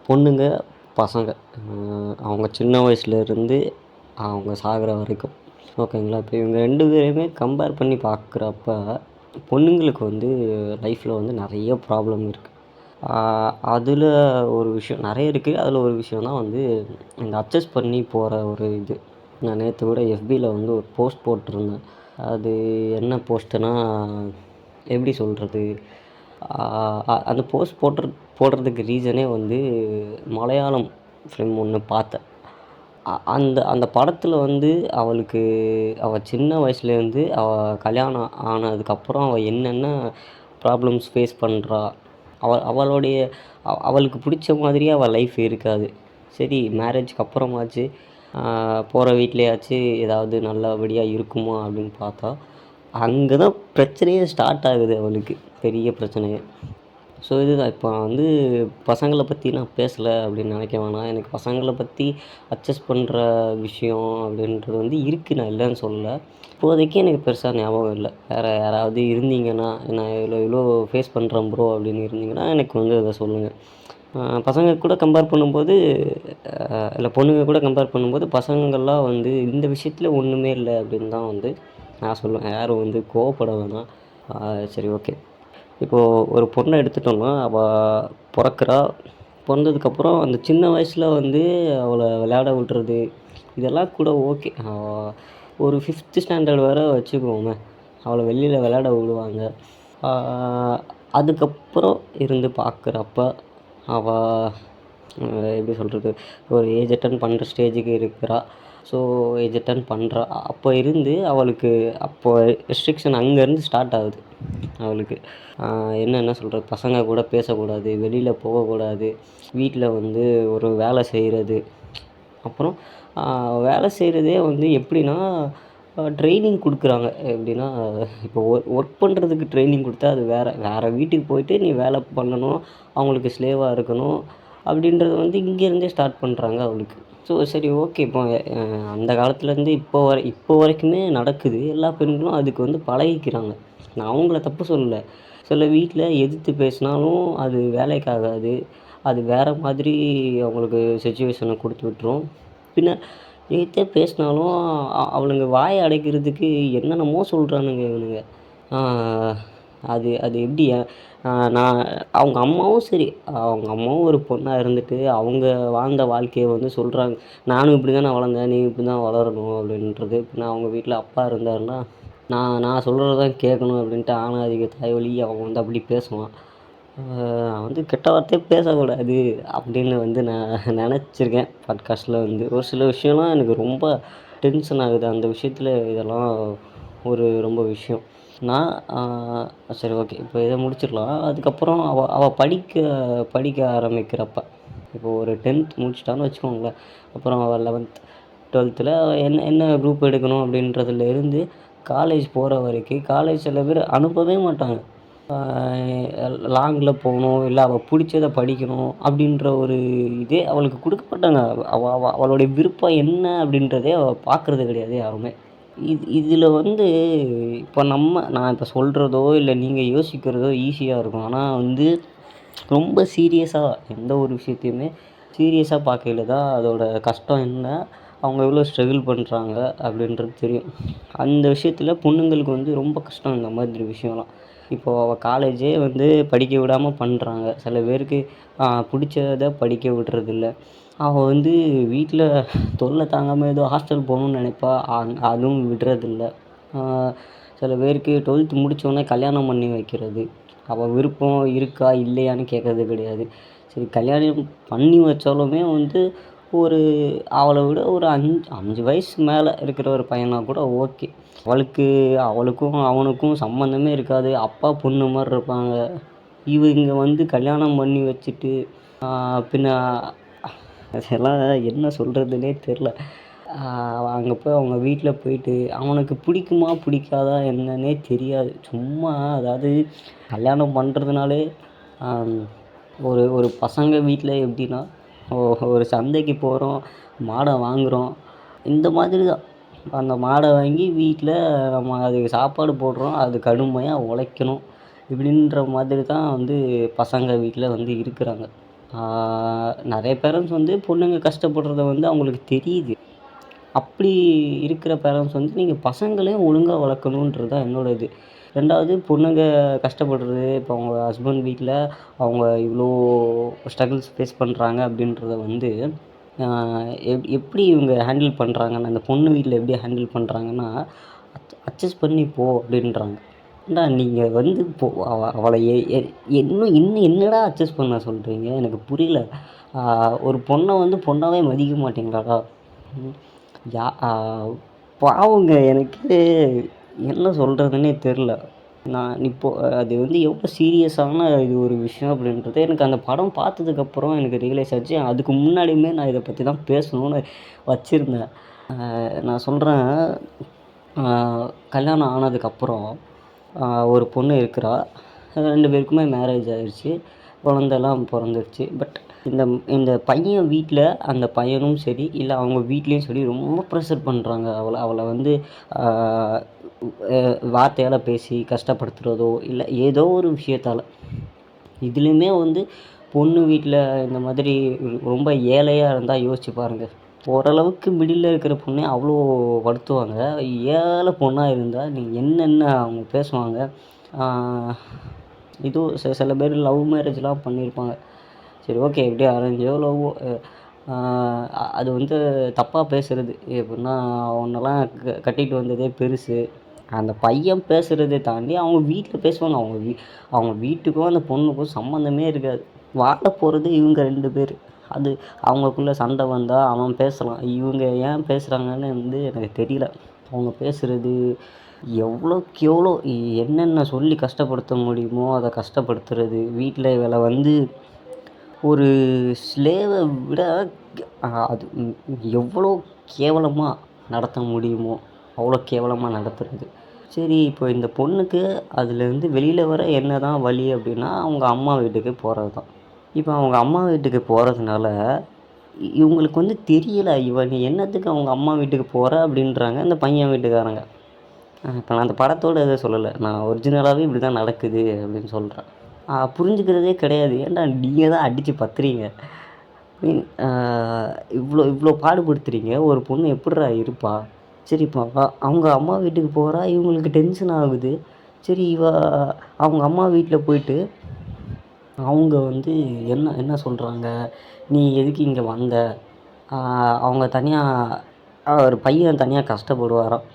பொண்ணுங்க, பசங்க அவங்க சின்ன வயசுலேருந்து அவங்க சாகிற வரைக்கும் ஓகேங்களா. இப்போ இவங்க 2 பேரையுமே கம்பேர் பண்ணி பார்க்குறப்ப, பொண்ணுங்களுக்கு வந்து லைஃப்பில் வந்து நிறைய ப்ராப்ளம் இருக்குது. அதில் ஒரு விஷயம் நிறைய இருக்குது. அதில் ஒரு விஷயம் தான் வந்து இந்த அட்ஜஸ்ட் பண்ணி போகிற ஒரு இது. நான் நேற்று கூட எஃபியில் வந்து ஒரு போஸ்ட் போட்டிருந்தேன். அது என்ன போஸ்ட்டுனா, எப்படி சொல்கிறது, அந்த போஸ்ட் போடுறதுக்கு ரீசனே வந்து மலையாளம் ஃபிலிம் ஒன்று பார்த்தேன். அந்த அந்த படத்தில் வந்து அவள் சின்ன வயசுலேருந்து கல்யாணம் ஆனதுக்கப்புறம் அவள் என்னென்ன ப்ராப்ளம்ஸ் ஃபேஸ் பண்ணுறா, அவளுடைய அவளுக்கு பிடிச்ச மாதிரியே அவள் லைஃப் இருக்காது. சரி, மேரேஜ்க்கு அப்புறமாச்சு போகிற வீட்லேயாச்சு ஏதாவது நல்லபடியாக இருக்குமா அப்படின்னு பார்த்தா, அங்கே தான் பிரச்சனையே ஸ்டார்ட் ஆகுது அவளுக்கு, பெரிய பிரச்சனையே. ஸோ இதுதான் இப்போ வந்து பசங்களை பற்றி நான் பேசலை அப்படின்னு நினைக்க வேணாம். எனக்கு பசங்களை பற்றி அட்ஜஸ்ட் பண்ணுற விஷயம் அப்படின்றது வந்து இருக்குது, நான் இல்லைன்னு சொல்லலை. இப்போதைக்கு எனக்கு பெருசாக ஞாபகம் இல்லை. வேறு யாராவது இருந்தீங்கன்னா, நான் இவ்வளோ ஃபேஸ் பண்ணுறேன் ப்ரோ அப்படின்னு இருந்தீங்கன்னா எனக்கு வந்து அதை சொல்லுங்கள். பசங்க கூட கம்பேர் பண்ணும்போது இல்லை பொண்ணுங்க கூட கம்பேர் பண்ணும்போது பசங்கள்லாம் வந்து இந்த விஷயத்தில் ஒன்றுமே இல்லை அப்படின்னு தான் வந்து நான் சொல்லுவேன். யாரும் வந்து கோவப்பட வேணாம். சரி, ஓகே. இப்போது ஒரு பொண்ணை எடுத்துட்டோம்னா, அவள் பிறக்கிறா. பிறந்ததுக்கப்புறம் அந்த சின்ன வயசில் வந்து அவளை விளையாட விட்றது இதெல்லாம் கூட ஓகே. ஒரு 5th ஸ்டாண்டர்ட் வரை வச்சுக்குவோமே, அவளை வெளியில் விளையாட விடுவாங்க. அதுக்கப்புறம் இருந்து பார்க்குறப்ப அவள் எப்படி சொல்கிறது, ஒரு ஏஜ் அட்டன் பண்ணுற ஸ்டேஜுக்கு இருக்கிறா. ஸோ ஏஜ் அட்டன் பண்ணுறா. அப்போ இருந்து அவளுக்கு அப்போ ரெஸ்ட்ரிக்ஷன் அங்கேருந்து ஸ்டார்ட் ஆகுது அவளுக்கு. என்ன சொல்கிறது, பசங்க கூட பேசக்கூடாது, வெளியில் போகக்கூடாது, வீட்டில் வந்து ஒரு வேலை செய்கிறது. அப்புறம் வேலை செய்கிறதே வந்து எப்படின்னா, ட்ரெயினிங் கொடுக்குறாங்க. எப்படின்னா, இப்போ ஒர்க் பண்ணுறதுக்கு ட்ரெயினிங் கொடுத்தா அது வேறு வீட்டுக்கு போயிட்டு நீ வேலை பண்ணணும், அவங்களுக்கு ஸ்லேவாக இருக்கணும் அப்படின்றது வந்து இங்கேருந்தே ஸ்டார்ட் பண்ணுறாங்க அவளுக்கு. ஸோ சரி, ஓகே. இப்போ அந்த காலத்துலேருந்து இப்போ வரைக்குமே நடக்குது. எல்லா பெண்களும் அதுக்கு வந்து பழகிக்கிறாங்க. நான் அவங்கள தப்பு சொல்லலை. சில வீட்டில் எதிர்த்து பேசினாலும் அது வேலைக்கு ஆகாது. அது வேறு மாதிரி அவங்களுக்கு சிச்சுவேஷனை கொடுத்து விட்டுரும். பின்ன எதிர்த்தே பேசினாலும் அவளுங்க வாயை அடைக்கிறதுக்கு என்னென்னமோ சொல்கிறானுங்க இவனுங்க. அது அது எப்படி, நான் அவங்க அம்மாவும் சரி, அவங்க அம்மாவும் ஒரு பொண்ணாக இருந்துட்டு அவங்க வாழ்ந்த வாழ்க்கையை வந்து சொல்கிறாங்க. நானும் இப்படி தான் நான் வளர்ந்தேன், நீ இப்படி தான் வளரணும் அப்படின்றது. பின்ன அவங்க வீட்டில் அப்பா இருந்தாருன்னா, நான் சொல்கிறது தான் கேட்கணும் அப்படின்ட்டு ஆணாதிக்க தாய்வழி அவன் வந்து அப்படி பேசுவான். வந்து கெட்ட வார்த்தையே பேசக்கூடாது அப்படின்னு வந்து நான் நினச்சிருக்கேன். பாட்காஸ்ட்டில் வந்து ஒரு சில விஷயம்லாம் எனக்கு ரொம்ப டென்ஷன் ஆகுது. அந்த விஷயத்தில் இதெல்லாம் ஒரு ரொம்ப விஷயம். நான் சரி, ஓகே. இப்போ இதை முடிச்சிடலாம். அதுக்கப்புறம் அவள் படிக்க ஆரம்பிக்கிறப்ப, இப்போது ஒரு 10th முடிச்சிட்டான்னு வச்சுக்கோங்களேன். அப்புறம் அவள் 11th 12த்தில் என்ன என்ன குரூப் எடுக்கணும் அப்படின்றதுலேருந்து காலேஜ் போகிற வரைக்கும், காலேஜ் சில பேர் அனுப்பவே மாட்டாங்க. லாங்கில் போகணும், இல்லை அவள் பிடிச்சத படிக்கணும் அப்படின்ற ஒரு இதே அவளுக்கு கொடுக்க மாட்டாங்க. அவளுடைய விருப்பம் என்ன அப்படின்றதே அவள் பார்க்குறது கிடையாது யாருமே. இதில் வந்து இப்போ நான் இப்போ சொல்கிறதோ இல்லை நீங்கள் யோசிக்கிறதோ ஈஸியாக இருக்கும். ஆனால் வந்து ரொம்ப சீரியஸாக எந்த ஒரு விஷயத்தையுமே சீரியஸாக பார்க்கையில தான் அதோட கஷ்டம் என்ன, அவங்க எவ்வளோ ஸ்ட்ரகிள் பண்ணுறாங்க அப்படின்றது தெரியும். அந்த விஷயத்தில் பொண்ணுங்களுக்கு வந்து ரொம்ப கஷ்டம் இந்த மாதிரி விஷயம்லாம். இப்போது அவள் காலேஜே வந்து படிக்க விடாமல் பண்ணுறாங்க. சில பேருக்கு பிடிச்சத படிக்க விடுறதில்ல. அவள் வந்து வீட்டில் தொல்லை தாங்காமல் ஏதோ ஹாஸ்டல் போகணுன்னு நினைப்பா, அதுவும் விடுறதில்ல. சில பேருக்கு 12th முடித்தோடனே கல்யாணம் பண்ணி வைக்கிறது. அவள் விருப்பம் இருக்கா இல்லையான்னு கேட்கறது கிடையாது. சரி, கல்யாணம் பண்ணி வச்சாலுமே வந்து ஒரு அவளை விட ஒரு 5 வயசு மேலே இருக்கிற ஒரு பையனா கூட ஓகே. அவளுக்கும் அவனுக்கும் சம்மந்தமே இருக்காது. அப்பா பொண்ணு மாதிரி இருப்பாங்க. இவங்க வந்து கல்யாணம் பண்ணி வச்சுட்டு பின்ன அதெல்லாம் என்ன சொல்கிறதுனே தெரில. அங்கே போய் அவங்க வீட்டில் போயிட்டு அவனுக்கு பிடிக்குமா பிடிக்காதா என்னன்னே தெரியாது. சும்மா அதாவது கல்யாணம் பண்ணுறதுனாலே ஒரு பசங்க வீட்டில் எப்படின்னா, ஒரு சந்தைக்கு போகிறோம், மாடை வாங்குகிறோம், இந்த மாதிரி தான். அந்த மாடை வாங்கி வீட்டில் நம்ம அதுக்கு சாப்பாடு போடுறோம், அது கடுமையாக உழைக்கணும், இப்படின்ற மாதிரி தான் வந்து பசங்க வீட்டில் வந்து இருக்கிறாங்க. நிறைய பேரண்ட்ஸ் வந்து பொண்ணுங்க கஷ்டப்படுறத வந்து அவங்களுக்கு தெரியுது. அப்படி இருக்கிற பேரண்ட்ஸ் வந்து நீங்கள் பசங்களையும் ஒழுங்கா வளர்க்கணுன்றது தான் என்னோட இது. 2வது பொண்ணுங்க கஷ்டப்படுறது, இப்போ அவங்க ஹஸ்பண்ட் வீட்ல அவங்க இவ்வளோ ஸ்ட்ரகிள்ஸ் ஃபேஸ் பண்ணுறாங்க அப்படின்றத வந்து எப்படி இவங்க ஹேண்டில் பண்ணுறாங்கன்னா, அந்த பொண்ணு வீட்ல எப்படி ஹேண்டில் பண்ணுறாங்கன்னா, அட்ஜஸ்ட் பண்ணி போ அப்படின்றாங்க. ஏன்டா நீங்கள் வந்து அவளை இன்னும் இன்னும் என்னடா அட்ஜஸ்ட் பண்ண சொல்கிறீங்க? எனக்கு புரியல. ஒரு பொண்ணை வந்து பொண்ணாவே மதிக்க மாட்டீங்களாடா? ம். யா பாவங்க. எனக்கு என்ன சொல்கிறதுன்னே தெரில. நான் இப்போ அது வந்து எவ்வளோ சீரியஸான இது ஒரு விஷயம் அப்படின்றது எனக்கு அந்த படம் பார்த்ததுக்கப்புறம் எனக்கு ரியலைஸ் ஆச்சு. அதுக்கு முன்னாடியுமே நான் இதை பற்றி தான் பேசணும்னு வச்சுருந்தேன். நான் சொல்கிறேன், கல்யாணம் ஆனதுக்கப்புறம் ஒரு பொண்ணு இருக்கிறா. 2 பேருக்குமே மேரேஜ் ஆயிடுச்சு. குழந்தலாம் பொறந்துருச்சு. பட் இந்த இந்த பையன் வீட்ல அந்த பையனும் சரி, இல்லை அவங்க வீட்லேயும் சரி ரொம்ப ப்ரெஷர் பண்ணுறாங்க அவளை வந்து வார்த்தையால் பேசி கஷ்டப்படுத்துகிறதோ, இல்லை ஏதோ ஒரு விஷயத்தால். இதுலேயுமே வந்து பொண்ணு வீட்டில் இந்த மாதிரி ரொம்ப ஏழையாக இருந்தால் யோசிச்சு பாருங்கள். ஓரளவுக்கு மிடில்ல இருக்கிற பொண்ணே அவ்வளோ படுத்துவாங்க. ஏழை பொண்ணாக இருந்தால் நீங்கள் என்னென்ன அவங்க பேசுவாங்க. இதுவும் சில பேர் லவ் மேரேஜ்லாம் பண்ணியிருப்பாங்க. சரி, ஓகே, எப்படியோ அரேஞ்சோ லவ்வோ அது வந்து தப்பாக பேசுகிறது. எப்படின்னா, உன்னெல்லாம் கட்டிட்டு வந்ததே பெருசு. அந்த பையன் பேசுகிறத தாண்டி அவங்க வீட்டில் பேசுவாங்க. அவங்க வீட்டுக்கும் அந்த பொண்ணுக்கும் சம்மந்தமே இருக்காது. வாழ போகிறது இவங்க 2 பேர். அது அவங்களுக்குள்ள சண்டை வந்தால் அவன் பேசலாம். இவங்க ஏன் பேசுகிறாங்கன்னு வந்து எனக்கு தெரியல. அவங்க பேசுகிறது எவ்வளோக்கு எவ்வளோ என்னென்ன சொல்லி கஷ்டப்படுத்த முடியுமோ அதை கஷ்டப்படுத்துறது. வீட்டில் இவளை வந்து ஒரு ஸ்லேவை விட அது எவ்வளோ கேவலமாக நடத்த முடியுமோ அவ்வளோ கேவலமாக நடத்துறது. சரி, இப்போ இந்த பொண்ணுக்கு அதுலேருந்து வெளியில் வர என்ன தான் வழி அப்படின்னா, அவங்க அம்மா வீட்டுக்கு போகிறது தான். இப்போ அவங்க அம்மா வீட்டுக்கு போகிறதுனால இவங்களுக்கு வந்து தெரியலை, நீ என்னத்துக்கு அவங்க அம்மா வீட்டுக்கு போகிற அப்படின்றாங்க இந்த பையன் வீட்டுக்காரங்க. இப்போ நான் அந்த படத்தோட இதை சொல்லலை, நான் ஒரிஜினலாகவே இப்படி தான் நடக்குது அப்படின்னு சொல்கிறேன். புரிஞ்சுக்கிறதே கிடையாது. ஏன்டா நீங்கள் தான் அடித்து பத்துறீங்க. மீன் இவ்வளோ இவ்வளோ பாடுபடுத்துறீங்க. ஒரு பொண்ணு எப்பிட்றா இருப்பா? சரி, இப்போ அவங்க அம்மா வீட்டுக்கு போகிறா, இவங்களுக்கு டென்ஷன் ஆகுது. சரி, அவங்க அம்மா வீட்டில் போயிட்டு அவங்க வந்து என்ன என்ன சொல்கிறாங்க, நீ எதுக்கு இங்கே வந்த? அவங்க தனியாக ஒரு பையன் தனியாக கஷ்டப்படுவாராம்.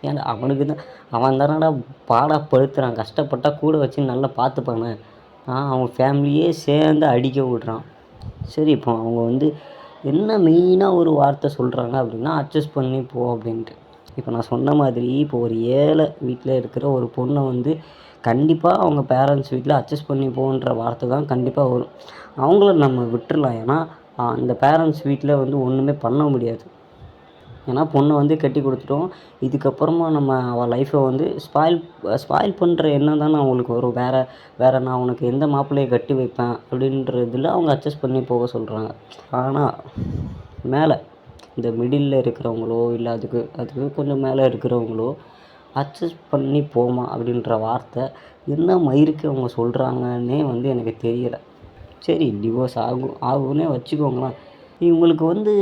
ஏன்டா அவனுக்கு தான் அவன் தானடா பாடாப்படுத்துகிறான். கஷ்டப்பட்டால் கூட வச்சு நல்லா பார்த்துப்பானே. அவங்க ஃபேமிலியே சேர்ந்து அடிக்க விட்றான். சரி, இப்போ அவங்க வந்து என்ன மெயினாக ஒரு வார்த்தை சொல்கிறாங்க அப்படின்னா, அட்ஜஸ்ட் பண்ணி போ அப்படின்ட்டு. இப்போ நான் சொன்ன மாதிரி இப்போ ஒரு ஏழை வீட்டில் இருக்கிற ஒரு பொண்ணை வந்து கண்டிப்பாக அவங்க பேரண்ட்ஸ் வீட்டில் அட்ஜஸ்ட் பண்ணி போன்ற வார்த்தை தான் கண்டிப்பாக வரும். அவங்கள நம்ம விட்டுறலாம். ஏன்னா அந்த பேரண்ட்ஸ் வீட்டில் வந்து ஒன்றுமே பண்ண முடியாது. ஏன்னா பொண்ணை வந்து கட்டி கொடுத்துட்டோம். இதுக்கப்புறமா நம்ம அவள் லைஃப்பை வந்து ஸ்பாயில் பண்ணுற எண்ணம் தானே அவங்களுக்கு வரும். வேறு நான் உனக்கு எந்த மாப்பிள்ளையை கட்டி வைப்பேன் அப்படின்றதில் அவங்க அட்ஜஸ்ட் பண்ணி போக சொல்கிறாங்க. ஆனால் மேலே இந்த மிடில்ல இருக்கிறவங்களோ, இல்லை அதுக்கு கொஞ்சம் மேலே இருக்கிறவங்களோ அட்ஜஸ்ட் பண்ணி போமா அப்படின்ற வார்த்தை என்ன மயிருக்கு அவங்க சொல்கிறாங்கன்னே வந்து எனக்கு தெரியலை. சரி, டிவோர்ஸ் ஆகும்னே வச்சுக்கோங்களேன். இவங்களுக்கு வந்து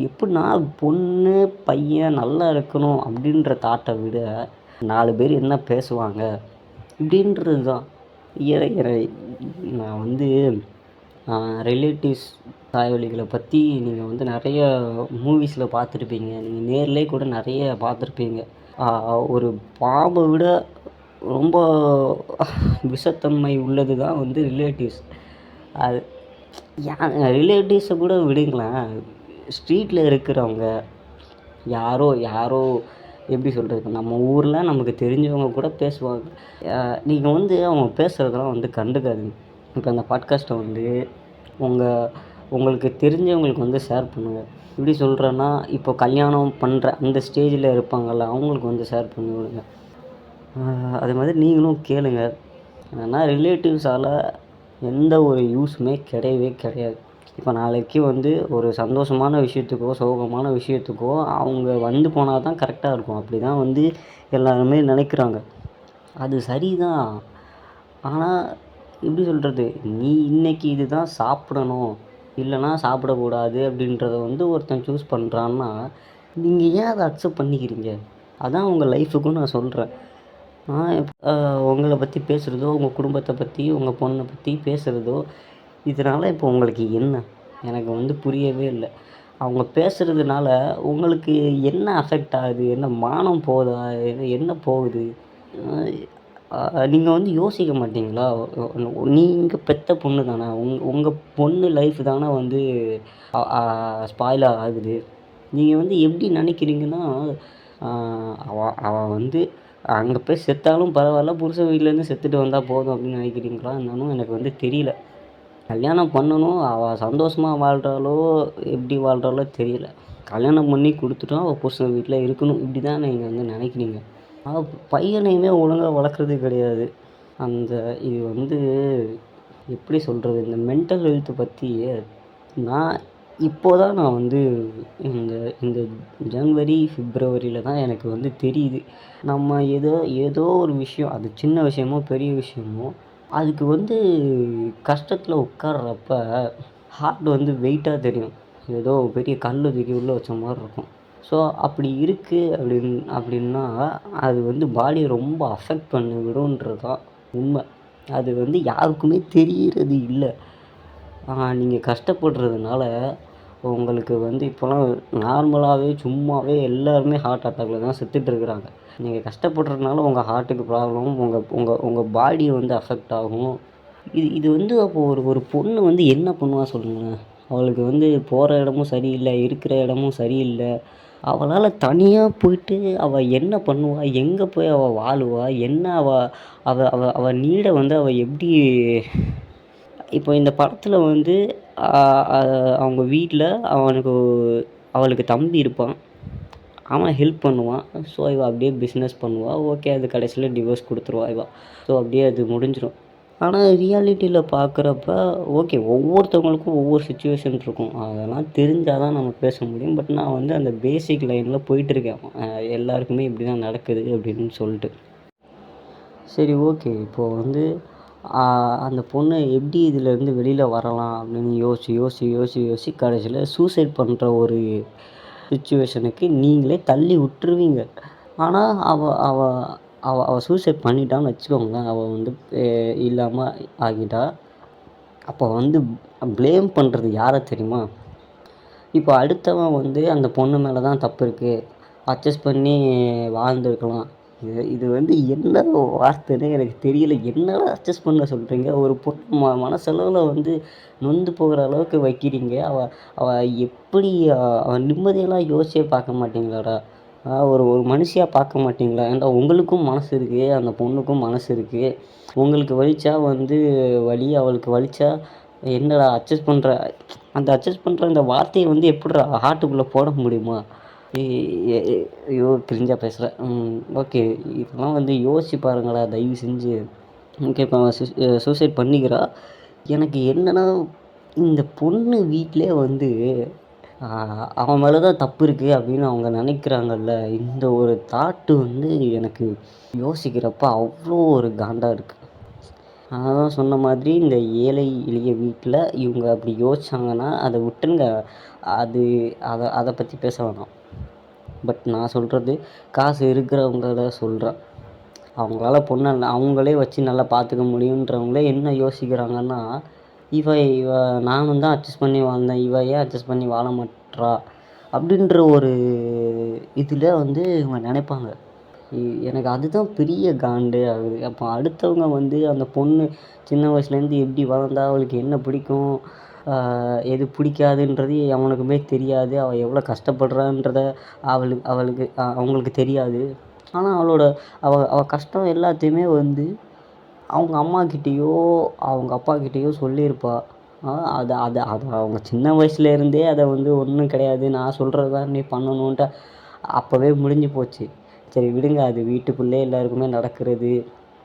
எப்படின்னா, பொண்ணு பையன் நல்லா இருக்கணும் அப்படின்ற தாட்டை விட 4 பேர் என்ன பேசுவாங்க இப்படின்றது தான். நான் வந்து ரிலேட்டிவ்ஸ் தாய்வழிகளை பற்றி நீங்கள் வந்து நிறைய மூவிஸில் பார்த்துருப்பீங்க. நீங்கள் நேர்லேயே கூட நிறைய பார்த்துருப்பீங்க. ஒரு பாம்பை விட ரொம்ப விஷத்தன்மை உள்ளது தான் வந்து ரிலேட்டிவ்ஸ். அது ரிலேட்டிவ்ஸை கூட விடுங்களேன். ஸ்ட்ரீட்டில் இருக்கிறவங்க யாரோ எப்படி சொல்கிறது, இப்போ நம்ம ஊரில் நமக்கு தெரிஞ்சவங்க கூட பேசுவாங்க. நீங்கள் வந்து அவங்க பேசுகிறதெல்லாம் வந்து கண்டுக்காதீங்க. இப்போ அந்த பாட்காஸ்ட்டை வந்து உங்களுக்கு தெரிஞ்சவங்களுக்கு வந்து ஷேர் பண்ணுங்கள். எப்படி சொல்கிறேன்னா, இப்போ கல்யாணம் பண்ணுற அந்த ஸ்டேஜில் இருப்பாங்கள்ல, அவங்களுக்கு வந்து ஷேர் பண்ணி விடுங்க. அது மாதிரி நீங்களும் கேளுங்க. ஏன்னா ரிலேட்டிவ்ஸால் எந்த ஒரு யூஸுமே கிடையவே கிடையாது. இப்போ நாளைக்கு வந்து ஒரு சந்தோஷமான விஷயத்துக்கோ, சோகமான விஷயத்துக்கோ அவங்க வந்து போனால் தான் கரெக்டாக இருக்கும். அப்படி தான் வந்து எல்லாருமே நினைக்கிறாங்க. அது சரிதான். ஆனால் எப்படி சொல்கிறது, நீ இன்றைக்கி இது தான் சாப்பிடணும், இல்லைன்னா சாப்பிடக்கூடாது அப்படின்றத வந்து ஒருத்தன் சூஸ் பண்ணுறான்னா, நீங்கள் ஏன் அதை அக்செப்ட் பண்ணிக்கிறீங்க? அதான் உங்கள் லைஃபுக்கும் நான் சொல்கிறேன். உங்கள பற்றி பேசுகிறதோ, உங்கள் குடும்பத்தை பற்றி, உங்கள் பொண்ணை பற்றி பேசுகிறதோ, இதனால் இப்போ உங்களுக்கு என்ன? எனக்கு வந்து புரியவே இல்லை. அவங்க பேசுகிறதுனால உங்களுக்கு என்ன அஃபெக்ட் ஆகுது? என்ன மானம் போதா? என்ன போகுது? நீங்கள் வந்து யோசிக்க மாட்டீங்களா? நீங்க பெத்த பொண்ணு தானே. உங்கள் பொண்ணு லைஃப் தானே வந்து ஸ்பாயில் ஆகுது. நீங்கள் வந்து எப்படி நினைக்கிறீங்கன்னா, அவ அவ வந்து அங்கே போய் செத்தாலும் பரவாயில்ல, புருஷன் வீட்டிலேருந்து செத்துட்டு வந்தால் போதும் அப்படின்னு நினைக்கிறீங்களா? என்னன்னு எனக்கு வந்து தெரியல. கல்யாணம் பண்ணணும், அவள் சந்தோஷமாக வாழ்கிறாளோ எப்படி வாழ்கிறாளோ தெரியல. கல்யாணம் பண்ணி கொடுத்துட்டோம், அவள் புருஷன் வீட்டில் இருக்கணும், இப்படி தான் நீங்கள் வந்து நினைக்கிறீங்க. பையனையுமே ஒழுங்காக வளர்க்குறது கிடையாது. அந்த இது வந்து எப்படி சொல்கிறது, இந்த மென்டல் ஹெல்த்து பற்றி நான் நான் வந்து இந்த இந்த ஜனவரி, பிப்ரவரியில் தான் எனக்கு வந்து தெரியுது. நம்ம ஏதோ ஒரு விஷயம், அது சின்ன விஷயமோ பெரிய விஷயமோ, அதுக்கு வந்து கஷ்டத்தில் உட்கார்றப்ப ஹார்ட் வந்து வெயிட்டாக தெரியும். ஏதோ பெரிய கல் தூக்கி உள்ளே வச்ச மாதிரி இருக்கும். ஸோ அப்படி இருக்குது அப்படின்னா அது வந்து பாடியை ரொம்ப அஃபெக்ட் பண்ணி விடுன்றது தான் உண்மை. அது வந்து யாருக்குமே தெரிகிறது இல்லை. நீங்கள் கஷ்டப்படுறதுனால உங்களுக்கு வந்து இப்போலாம் நார்மலாகவே சும்மாவே எல்லாருமே ஹார்ட் அட்டாக்கில் தான் செத்துட்ருக்குறாங்க. நீங்கள் கஷ்டப்படுறதுனால உங்கள் ஹார்ட்டுக்கு ப்ராப்ளம், உங்கள் பாடி வந்து அஃபெக்ட் ஆகும். இது வந்து அப்போது ஒரு பொண்ணு வந்து என்ன பண்ணுவா சொல்லுங்களேன்? அவளுக்கு வந்து போகிற இடமும் சரியில்லை, இருக்கிற இடமும் சரியில்லை. அவளால் தனியாக போயிட்டு அவள் என்ன பண்ணுவா? எங்கே போய் அவள் வாழுவா? என்ன அவள் நீடை வந்து அவள் எப்படி? இப்போ இந்த படத்தில் வந்து அவங்க வீட்டில் அவளுக்கு தம்பி இருப்பான். அவன் ஹெல்ப் பண்ணுவான். ஸோ இவள் அப்படியே பிஸ்னஸ் பண்ணுவாள். ஓகே, அது கடைசியில் டிவோர்ஸ் கொடுத்துருவா இவள். ஸோ அப்படியே அது முடிஞ்சிடும். ஆனால் ரியாலிட்டியில் பார்க்குறப்ப ஓகே, ஒவ்வொருத்தவங்களுக்கும் ஒவ்வொரு சிச்சுவேஷன் இருக்கும். அதெல்லாம் தெரிஞ்சால் தான் நம்ம பேச முடியும். பட் நான் வந்து அந்த பேசிக் லைனில் போயிட்டுருக்கேன். எல்லாருக்குமே இப்படி தான் நடக்குது அப்படின்னு சொல்லிட்டு. சரி, ஓகே. இப்போது வந்து அந்த பொண்ணு எப்படி இதிலேருந்து வெளியில் வரலாம் அப்படின்னு யோசித்து கடைசியில் சூசைட் பண்ணுற ஒரு சிச்சுவேஷனுக்கு நீங்களே தள்ளி விட்டுருவீங்க. ஆனால் அவள் சூசைட் பண்ணிட்டான்னு வச்சுக்கோங்களேன். அவள் வந்து இல்லாமல் ஆகிட்டா. அப்போ வந்து ப்ளேம் பண்ணுறது யாரை தெரியுமா? இப்போ அடுத்தவன் வந்து அந்த பொண்ணு மேலே தான் தப்பு இருக்குது, அட்ஜஸ்ட் பண்ணி வாழ்ந்துருக்கலாம். இது வந்து என்ன வார்த்தைன்னே எனக்கு தெரியல. என்னடா அட்ஜஸ்ட் பண்ண சொல்கிறீங்க? ஒரு பொண்ணு மனசளவில் வந்து நொந்து போகிற அளவுக்கு வைக்கிறீங்க. அவள் எப்படி அவள் நிம்மதியெல்லாம் யோசிச்சே பார்க்க மாட்டீங்களாடா? ஒரு மனுஷியாக பார்க்க மாட்டீங்களா? ஏன்டா உங்களுக்கும் மனசு இருக்குது, அந்த பொண்ணுக்கும் மனசு இருக்குது. உங்களுக்கு வலிச்சா வந்து வலி, அவளுக்கு வலிச்சா என்னடா அட்ஜஸ்ட் பண்ணுற? அந்த அட்ஜஸ்ட் பண்ணுற அந்த வார்த்தையை வந்து எப்பிட்றா ஹார்ட்டுக்குள்ளே போட முடியுமா? ஐயோ, கிரிஞ்சாக பேசுகிறேன். ஓகே, இதெல்லாம் வந்து யோசிச்சு பாருங்களா தயவு செஞ்சு. ஓகே, இப்போ அவன் சூசைட் பண்ணிக்கிறா. எனக்கு என்னென்னா, இந்த பொண்ணு வீட்டிலே வந்து அவன் மேலே தான் தப்பு இருக்குது அப்படின்னு அவங்க நினைக்கிறாங்கல்ல. இந்த ஒரு தாட்டு வந்து எனக்கு யோசிக்கிறப்ப அவ்வளோ ஒரு காண்டாக இருக்குது. நான் தான் சொன்ன மாதிரி இந்த ஏழை எளிய வீட்டில் இவங்க அப்படி யோசிச்சாங்கன்னா அதை விட்டுருங்க. அதை பற்றி பேச வேணாம். பட் நான் சொல்கிறது காசு இருக்கிறவங்கள சொல்கிறேன். அவங்களால பொண்ணை அவங்களே வச்சு நல்லா பார்த்துக்க முடியுன்றவங்களே என்ன யோசிக்கிறாங்கன்னா, இவ நானும் தான் அட்ஜஸ்ட் பண்ணி வாழ்ந்தேன், இவ ஏன் அட்ஜஸ்ட் பண்ணி வாழ மாட்றா அப்படின்ற ஒரு இதில் வந்து இவங்க நினைப்பாங்க. எனக்கு அதுதான் பெரிய காண்டே ஆகுது. அப்போ அடுத்தவங்க வந்து அந்த பொண்ணு சின்ன வயசுலேருந்து எப்படி வளர்ந்தா, அவளுக்கு என்ன பிடிக்கும், எது பிடிக்காதுன்றது அவனுக்குமே தெரியாது. அவள் எவ்வளோ கஷ்டப்படுறான்றத அவங்களுக்கு தெரியாது. ஆனால் அவள் கஷ்டம் எல்லாத்தையுமே வந்து அவங்க அம்மாக்கிட்டேயோ அவங்க அப்பாக்கிட்டேயோ சொல்லியிருப்பா. அதை அவங்க சின்ன வயசுலேருந்தே அதை வந்து ஒன்றும் கிடையாது, நான் சொல்கிறது தான் நீ பண்ணணுன்ட்டு அப்போவே முடிஞ்சு போச்சு. சரி விடுங்க, அது வீட்டுக்குள்ளே எல்லாருக்குமே நடக்கிறது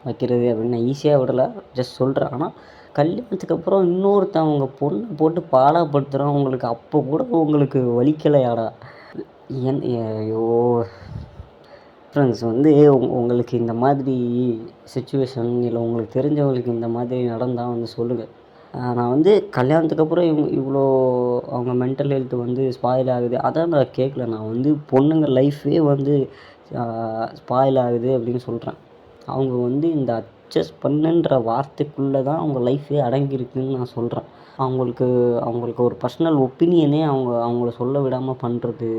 வைக்கிறது அப்படின்னு நான் ஈஸியாக விடலை, ஜஸ்ட் சொல்கிறேன். ஆனால் கல்யாணத்துக்கு அப்புறம் இன்னொருத்தன் அவங்க பொண்ணை போட்டு பாடாப்படுத்துகிறான், உங்களுக்கு அப்போ கூட உங்களுக்கு வலிக்கலையாடா? ஐயோ ஃப்ரெண்ட்ஸ், வந்து உங்களுக்கு இந்த மாதிரி சிச்சுவேஷன் இல்லை உங்களுக்கு தெரிஞ்சவங்களுக்கு இந்த மாதிரி நடந்தால் வந்து சொல்லுங்கள். நான் வந்து கல்யாணத்துக்கு அப்புறம் இவ்வளோ அவங்க மென்டல் ஹெல்த் வந்து ஸ்பாயில் ஆகுது அதான் நான் கேட்கல. நான் வந்து பொண்ணுங்க லைஃபே வந்து ஸ்பாயில் ஆகுது அப்படின்னு சொல்கிறேன். அவங்க வந்து இந்த அட்ஜஸ்ட் பண்ணுன்ற வார்த்தைக்குள்ளே தான் அவங்க லைஃபே அடங்கியிருக்குன்னு நான் சொல்கிறேன். அவங்களுக்கு அவங்களுக்கு ஒரு பர்சனல் ஒப்பீனியனே அவங்கள சொல்ல விடாமல் பண்ணுறது.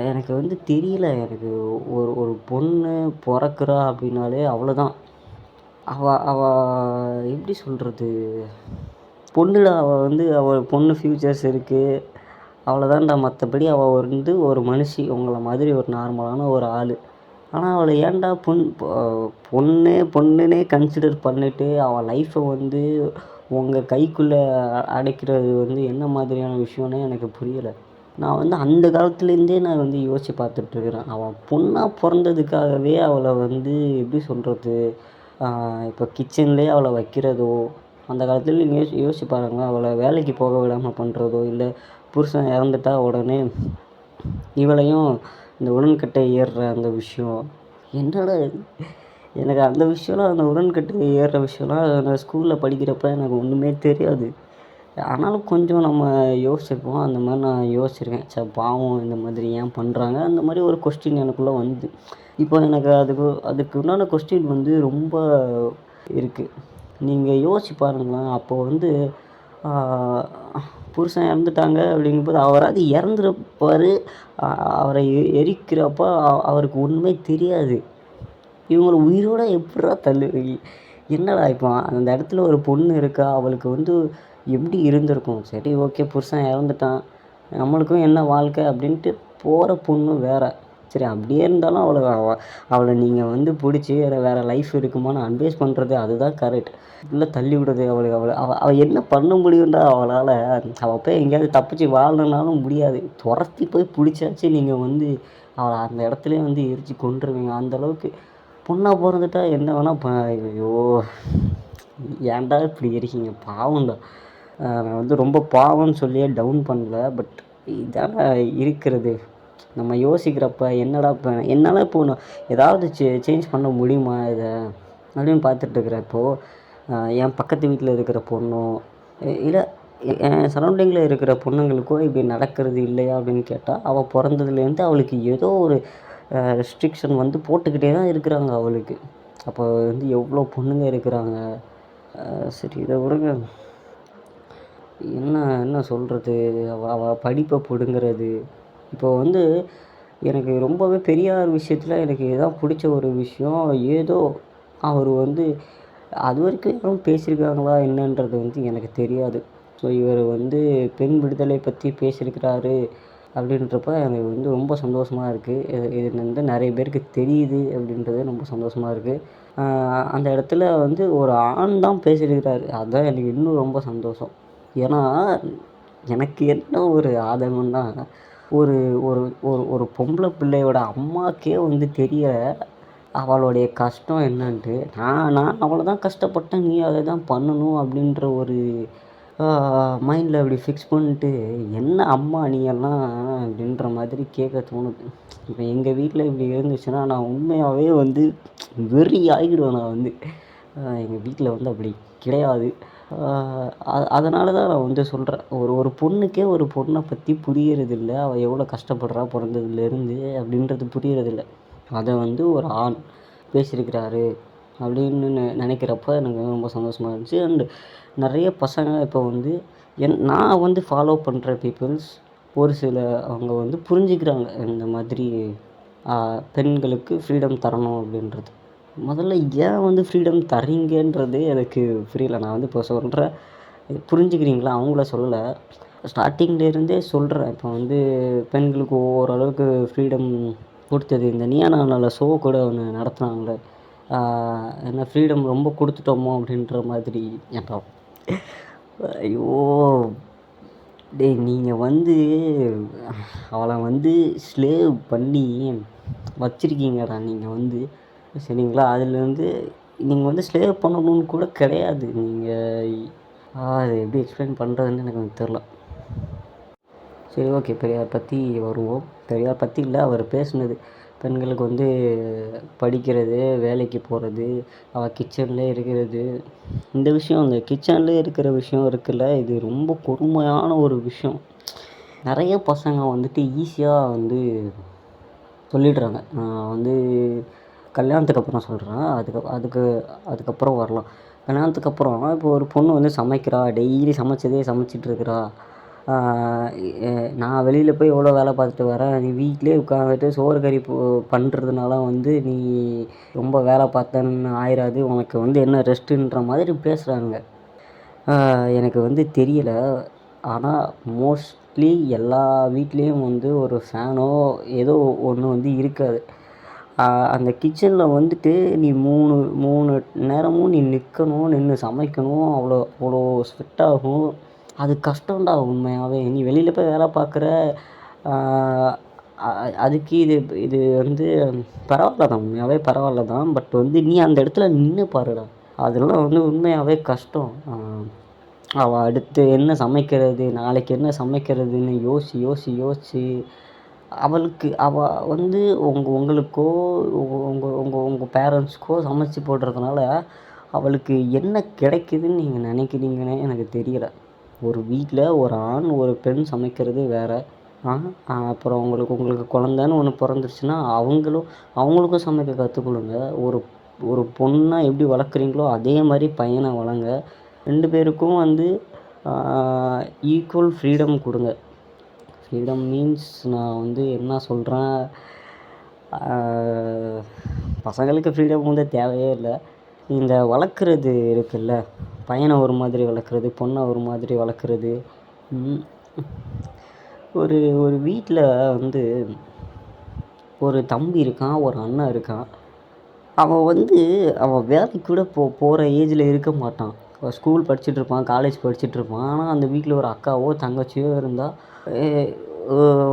எனக்கு வந்து தெரியல. எனக்கு ஒரு ஒரு பொண்ணு பொறக்கிறா அப்படின்னாலே அவ்வளோதான். அவ அவ எப்படி சொல்கிறது? பொண்ணுடா அவ வந்து பொண்ணு ஃப்யூச்சர்ஸ் இருக்குது. அவ்வளோதான்டா. மற்றபடி அவள் வந்து ஒரு மனுஷி. உங்கள மாதிரி ஒரு நார்மலான ஒரு ஆள். ஆனால் அவளை ஏன்டா பொண்ணுன்னே கன்சிடர் பண்ணிவிட்டு அவள் லைஃப்பை வந்து உங்கள் கைக்குள்ளே அடைக்கிறது வந்து என்ன மாதிரியான விஷயம்னே எனக்கு புரியலை. நான் வந்து அந்த காலத்துலேருந்தே நான் வந்து யோசித்து பார்த்துட்ருக்குறேன். அவள் பொண்ணாக பிறந்ததுக்காகவே அவளை வந்து எப்படி சொல்கிறது? இப்போ கிச்சன்லேயே அவளை வைக்கிறதோ, அந்த காலத்துல நீங்கள் யோசிச்சு பாருங்களேன். அவளை வேலைக்கு போக விடாமல் பண்ணுறதோ, இல்லை புருஷன் இறந்துட்டா உடனே இவளையும் இந்த உடன்கட்டை ஏறுற அந்த விஷயம். என்னடா இது? எனக்கு அந்த விஷயம்லாம், அந்த உடன்கட்டை ஏறுற விஷயம்லாம் நான் ஸ்கூலில் படிக்கிறப்ப எனக்கு ஒன்றுமே தெரியாது. ஆனாலும் கொஞ்சம் நம்ம யோசிச்சிருப்போம். அந்த மாதிரி நான் யோசிச்சிருக்கேன். பாவம் இந்த மாதிரி ஏன் பண்ணுறாங்க? அந்த மாதிரி ஒரு கொஸ்டின் எனக்குள்ளே வந்து இப்போ எனக்கு அதுக்கு உண்டான கொஸ்டின் வந்து ரொம்ப இருக்குது. நீங்கள் யோசிச்சு பாருங்களேன். அப்போ வந்து புருஷன் இறந்துட்டாங்க அப்படிங்கும்போது அவராவது இறந்துருப்பார். அவரை எரிக்கிறப்ப அவருக்கு ஒன்றுமே தெரியாது. இவங்கள உயிரோட எப்புட்றா என்னடா இப்போ அந்த இடத்துல ஒரு பொண்ணு இருக்கா, அவளுக்கு வந்து எப்படி இருந்திருக்கும்? சரி, ஓகே, புருஷன் இறந்துட்டான், நம்மளுக்கும் என்ன வாழ்க்கை அப்படின்ட்டு போகிற பொண்ணு வேறு. சரி, அப்படியே இருந்தாலும் அவளை நீங்கள் வந்து பிடிச்சி வேறு லைஃப் இருக்குமான்னு அட்வைஸ் பண்ணுறது அதுதான் கரெக்ட். இல்லை தள்ளி விடுறது. அவள் என்ன பண்ண முடியும்டா அவளால்? அவள் போய் எங்கேயாவது தப்பிச்சு வாழணுன்னாலும் முடியாது. துரத்தி போய் பிடிச்சாச்சு நீங்கள் வந்து அவளை அந்த இடத்துலையே வந்து எரிச்சு கொன்றுவீங்க. அந்தளவுக்கு பொண்ணாக பிறந்துட்டா என்ன வேணால் ஐயோ, ஏன்டா இப்படி இருக்கீங்க? பாவம்டா. நான் வந்து ரொம்ப பாவம்னு சொல்லியே டவுன் பண்ணல. பட் இதான இருக்கிறது. நம்ம யோசிக்கிறப்ப என்னடா இப்போ என்னால் ஏதாவது சேஞ்ச் பண்ண முடியுமா இதை அப்படின்னு பார்த்துட்ருக்குறப்போ, என் பக்கத்து வீட்டில் இருக்கிற பொண்ணோ, இல்லை என் சரௌண்டிங்கில் இருக்கிற பொண்ணுங்களுக்கோ இப்படி நடக்கிறது இல்லையா அப்படின்னு கேட்டால், அவள் பிறந்ததுலேருந்து அவளுக்கு ஏதோ ஒரு ரெஸ்ட்ரிக்ஷன் வந்து போட்டுக்கிட்டே தான் இருக்கிறாங்க அவளுக்கு. அப்போ வந்து எவ்வளோ பொண்ணுங்க இருக்கிறாங்க. சரி, இதை விடுங்க. என்ன சொல்கிறது? அவள் படிப்பை பிடுங்குறது. இப்போ வந்து எனக்கு ரொம்பவே பெரியார் விஷயத்தில் எனக்கு இதான் பிடிச்ச ஒரு விஷயம். ஏதோ அவர் வந்து அது வரைக்கும் யாரும் பேசியிருக்காங்களா என்னன்றது வந்து எனக்கு தெரியாது. ஸோ இவர் வந்து பெண் விடுதலை பற்றி பேசியிருக்கிறாரு அப்படின்றப்ப எனக்கு வந்து ரொம்ப சந்தோஷமாக இருக்குது. இது வந்து நிறைய பேருக்கு தெரியுது அப்படின்றது ரொம்ப சந்தோஷமாக இருக்குது. அந்த இடத்துல வந்து ஒரு ஆண் தான் பேசியிருக்கிறாரு. அதுதான் எனக்கு இன்னும் ரொம்ப சந்தோஷம். ஏன்னா எனக்கு என்ன ஒரு ஆதங்கம்னா, ஒரு ஒரு ஒரு ஒரு பொம்பளை பிள்ளையோட அம்மாக்கே வந்து தெரியல அவளுடைய கஷ்டம் என்னன்ட்டு. நான் அவளை தான் கஷ்டப்பட்டேன், நீ அதை தான் பண்ணணும் அப்படின்ற ஒரு மைண்டில் அப்படி ஃபிக்ஸ் பண்ணிட்டு, என்ன அம்மா நீ எல்லாம் அப்படின்ற மாதிரி கேட்க தோணுது. இப்போ எங்கள் வீட்டில் இப்படி இருந்துச்சுன்னா நான் உண்மையாகவே வந்து வெறி ஆகிடுவேன். நான் வந்து எங்கள் வீட்டில் வந்து அப்படி கிடையாது. அதனால தான் நான் வந்து சொல்கிறேன். ஒரு பொண்ணுக்கே ஒரு பொண்ணை பற்றி புரியறதில்ல. அவள் எவ்வளோ கஷ்டப்படுறா பிறந்ததுலேருந்து அப்படின்றது புரியறதில்ல. அதை வந்து ஒரு ஆண் பேசியிருக்கிறாரு அப்படின்னு நினைக்கிறப்ப எனக்கு ரொம்ப சந்தோஷமாக இருந்துச்சு. அண்டு நிறைய பசங்க இப்போ வந்து நான் வந்து ஃபாலோ பண்ணுற பீப்புள்ஸ் ஒரு சில அவங்க வந்து புரிஞ்சுக்கிறாங்க. இந்த மாதிரி பெண்களுக்கு ஃப்ரீடம் தரணும் அப்படின்றது. முதல்ல ஏன் வந்து ஃப்ரீடம் தர்றீங்கன்றது எனக்கு புரியல. நான் வந்து இப்போ சொல்கிறேன், புரிஞ்சுக்கிறீங்களா? அவங்கள சொல்லலை, ஸ்டார்டிங்லேருந்தே சொல்கிறேன். இப்போ வந்து பெண்களுக்கு ஓரளவுக்கு ஃப்ரீடம் கொடுத்தது இந்த நீயா நானால ஷோ கூட ஒன்று நடத்துனாங்களே, என்ன ஃப்ரீடம் ரொம்ப கொடுத்துட்டோமோ அப்படின்ற மாதிரி. ஏன்டா ஐயோ டேய், நீங்கள் வந்து அவளை வந்து ஸ்லேவ் பண்ணி வச்சுருக்கீங்கடா நீங்கள் வந்து, சரிங்களா? அதுலேருந்து நீங்கள் வந்து ஸ்லேவ் பண்ணணும்னு கூட கிடையாது. நீங்கள் அது எப்படி எக்ஸ்பிளைன் பண்ணுறதுன்னு எனக்கு தெரில. சரி, ஓகே, பெரியார் பற்றி வருவோம். பெரியார் பற்றி இல்லை, அவர் பேசுனது பெண்களுக்கு வந்து படிக்கிறது, வேலைக்கு போகிறது, அவள் கிச்சன்லேயே இருக்கிறது. இந்த விஷயம் இந்த கிச்சன்லேயே இருக்கிற விஷயம் இருக்குல்ல, இது ரொம்ப கொடுமையான ஒரு விஷயம். நிறைய பசங்க வந்துட்டு ஈஸியாக வந்து சொல்லிடுறாங்க. நான் வந்து கல்யாணத்துக்கு அப்புறம் சொல்கிறேன். அதுக்கப்புறம் வரலாம். கல்யாணத்துக்கு அப்புறம் இப்போ ஒரு பொண்ணு வந்து சமைக்கிறா, டெய்லி சமைச்சதே சமைச்சிட்ருக்குறா. நான் வெளியில் போய் எவ்வளோ வேலை பார்த்துட்டு வரேன், நீ வீட்டிலே உட்காந்துட்டு சோறு கறி பண்ணுறதுனால வந்து நீ ரொம்ப வேலை பார்த்தன்னு ஆயிராது, உனக்கு வந்து என்ன ரெஸ்ட்டுன்ற மாதிரி பேசுகிறாங்க. எனக்கு வந்து தெரியல. ஆனால் மோஸ்ட்லி எல்லா வீட்லேயும் வந்து ஒரு ஃபேனோ ஏதோ ஒன்று வந்து இருக்காது. அந்த கிச்சனில் வந்துட்டு நீ 3 நேரமும் நீ நிற்கணும், நின்று சமைக்கணும், அவ்வளோ ஸ்வெட் ஆகும். அது கஷ்டம்டா உண்மையாகவே. நீ வெளியில் போய் வேலை பார்க்குற, அதுக்கு இது வந்து பரவாயில்ல தான், உண்மையாகவே பரவாயில்ல தான். பட் வந்து நீ அந்த இடத்துல நின்று பாருடா, அதெல்லாம் வந்து உண்மையாகவே கஷ்டம். அவள் அடுத்து என்ன சமைக்கிறது, நாளைக்கு என்ன சமைக்கிறதுன்னு யோசித்து அவள் வந்து உங்களுக்கோ உங்கள் பேரண்ட்ஸ்க்கோ சமைச்சு போடுறதுனால அவளுக்கு என்ன கிடைக்குதுன்னு நீங்கள் நினைக்கிறீங்கன்னே எனக்கு தெரியலை. ஒரு வீட்டில் ஒரு ஆண் ஒரு பெண் சமைக்கிறது வேறு. அப்புறம் உங்களுக்கு குழந்தன்னு ஒன்று பிறந்துருச்சுன்னா அவங்களுக்கும் சமைக்க கற்றுக் கொடுங்க. ஒரு பொண்ணை எப்படி வளர்க்குறீங்களோ அதே மாதிரி பையனை வளங்க. 2 பேருக்கும் வந்து ஈக்குவல் ஃப்ரீடம் கொடுங்க. ஃப்ரீடம் மீன்ஸ் நான் வந்து என்ன சொல்கிறேன், பசங்களுக்கு ஃப்ரீடம் வந்து தேவையே இல்லை. இந்த வளர்க்குறது இருக்குல்ல, பையனை ஒரு மாதிரி வளர்க்குறது, பொண்ணை ஒரு மாதிரி வளர்க்குறது. ஒரு வீட்டில் வந்து ஒரு தம்பி இருக்கான், ஒரு அண்ணன் இருக்கான். அவன் வேலைக்கு கூட போகிற ஏஜில் இருக்க மாட்டான். ஸ்கூல் படிச்சுட்ருப்பான், காலேஜ் படிச்சுட்ருப்பான். ஆனால் அந்த வீட்டில் ஒரு அக்காவோ தங்கச்சியோ இருந்தால்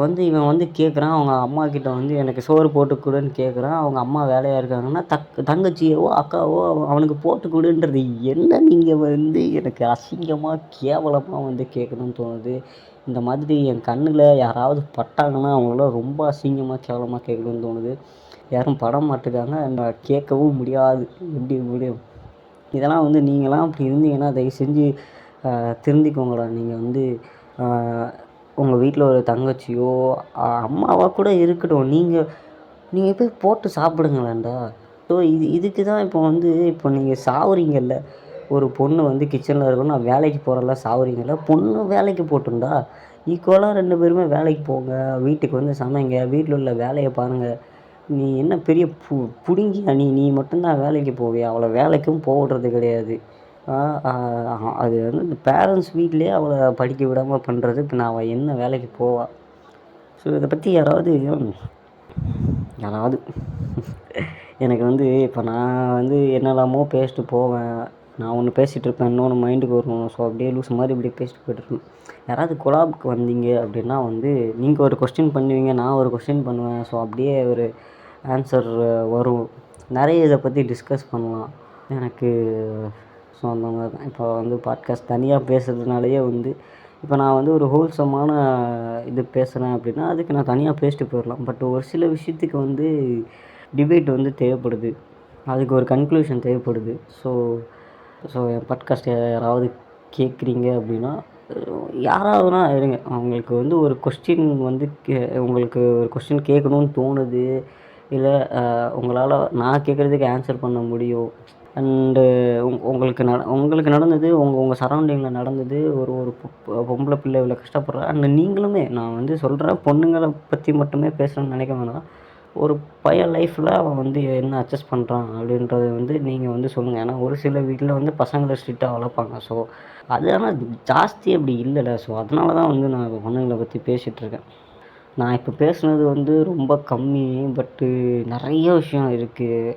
வந்து இவன் வந்து கேட்குறான், அவங்க அம்மாக்கிட்ட வந்து எனக்கு சோறு போட்டு கொடுன்னு கேட்குறான். அவங்க அம்மா வேலையாக இருக்காங்கன்னா தங்கச்சியவோ அக்காவோ அவனுக்கு போட்டு கொடுன்றது என்ன? நீங்கள் வந்து எனக்கு அசிங்கமாக கேவலமாக வந்து கேட்கணும்னு தோணுது. இந்த மாதிரி என் கண்ணில் யாராவது பட்டாங்கன்னா அவங்களாம் ரொம்ப அசிங்கமாக கேவலமாக கேட்கணும்னு தோணுது. யாரும் பட மாட்டுக்காங்க, நான் கேட்கவும் முடியாது. எப்படி முடியும்? இதெல்லாம் வந்து நீங்களாம் அப்படி இருந்தீங்கன்னா தயவு செஞ்சு திருந்திக்கோங்கடா. நீங்கள் வந்து உங்கள் வீட்டில் ஒரு தங்கச்சியோ அம்மாவாக கூட இருக்கட்டும், நீங்கள் போய் போட்டு சாப்பிடுங்களேன்டா. ஸோ இதுக்கு தான் இப்போ நீங்கள் சாவுறீங்கல்ல. ஒரு பொண்ணு வந்து கிச்சனில் இருக்கணும், நான் வேலைக்கு போகிறல சாவுறீங்கல்ல. பொண்ணு வேலைக்கு போட்டுண்டா, ஈக்குவலாக 2 பேருமே வேலைக்கு போங்க, வீட்டுக்கு வந்து சமைங்க, வீட்டில் உள்ள வேலையை பாருங்கள். நீ என்ன பெரிய புடுங்கியா? நீ மட்டும்தான் வேலைக்கு போவியா? அவளை வேலைக்கும் போடுறது கிடையாது. அது வந்து இந்த பேரண்ட்ஸ் வீட்டிலேயே அவளை படிக்க விடாமல் பண்ணுறது. இப்போ நான் அவள் என்ன வேலைக்கு போவா? ஸோ இதை பற்றி யாராவது எனக்கு வந்து இப்போ நான் வந்து என்னெல்லாமோ பேசிட்டு போவேன். நான் ஒன்று பேசிகிட்டு இருப்பேன், இன்னொன்று மைண்டுக்கு வரும். ஸோ அப்படியே லூஸ் மாதிரி இப்படியே பேசிட்டு போய்ட்டுருப்பேன். யாராவது கொலாபுக்கு வந்தீங்க அப்படின்னா வந்து நீங்கள் ஒரு கொஸ்டின் பண்ணுவீங்க, நான் ஒரு கொஸ்டின் பண்ணுவேன். ஸோ அப்படியே ஒரு ஆன்சர் வரும். நிறைய இதை பற்றி டிஸ்கஸ் பண்ணலாம். எனக்கு ஸோ அந்த மாதிரி தான். இப்போ வந்து பாட்காஸ்ட் தனியாக பேசுகிறதுனாலேயே வந்து இப்போ நான் வந்து ஒரு ஹோல்சமான இது பேசுகிறேன் அப்படின்னா அதுக்கு நான் தனியாக பேசிட்டு போயிடலாம். பட் ஒரு சில விஷயத்துக்கு வந்து டிபேட் வந்து தேவைப்படுது, அதுக்கு ஒரு கன்க்ளூஷன் தேவைப்படுது. ஸோ என் பாட்காஸ்ட் யாராவது கேட்குறீங்க அப்படின்னா யாராவதுனா இருங்க. அவங்களுக்கு வந்து ஒரு கொஸ்டின் வந்து உங்களுக்கு ஒரு கொஸ்டின் கேட்கணுன்னு தோணுது, இல்லை உங்களால் நான் கேட்குறதுக்கு ஆன்சர் பண்ண முடியும். அண்டு உங்களுக்கு நடந்தது, உங்கள் சரௌண்டிங்கில் நடந்தது, ஒரு பொம்பளை பிள்ளை இவ்வளோ கஷ்டப்படுறா. அண்ட் நீங்களுமே, நான் வந்து சொல்கிறேன், பொண்ணுங்களை பற்றி மட்டுமே பேசுகிறேன்னு நினைக்க வேணாம். ஒரு பையன் லைஃப்பில் அவன் வந்து என்ன அட்ஜஸ்ட் பண்ணுறான் அப்படின்றத வந்து நீங்கள் வந்து சொல்லுங்கள். ஏன்னா ஒரு சில வீட்டில் வந்து பசங்களை ஸ்ட்ரிக்டாக வளர்ப்பாங்க. ஸோ அது ஆனால் ஜாஸ்தி அப்படி இல்லைல்ல. ஸோ அதனால தான் வந்து நான் இப்போ பொண்ணுங்களை பற்றி பேசிகிட்ருக்கேன். நான் இப்போ பேசுனது வந்து ரொம்ப கம்மி, பட்டு நிறைய விஷயம் இருக்குது.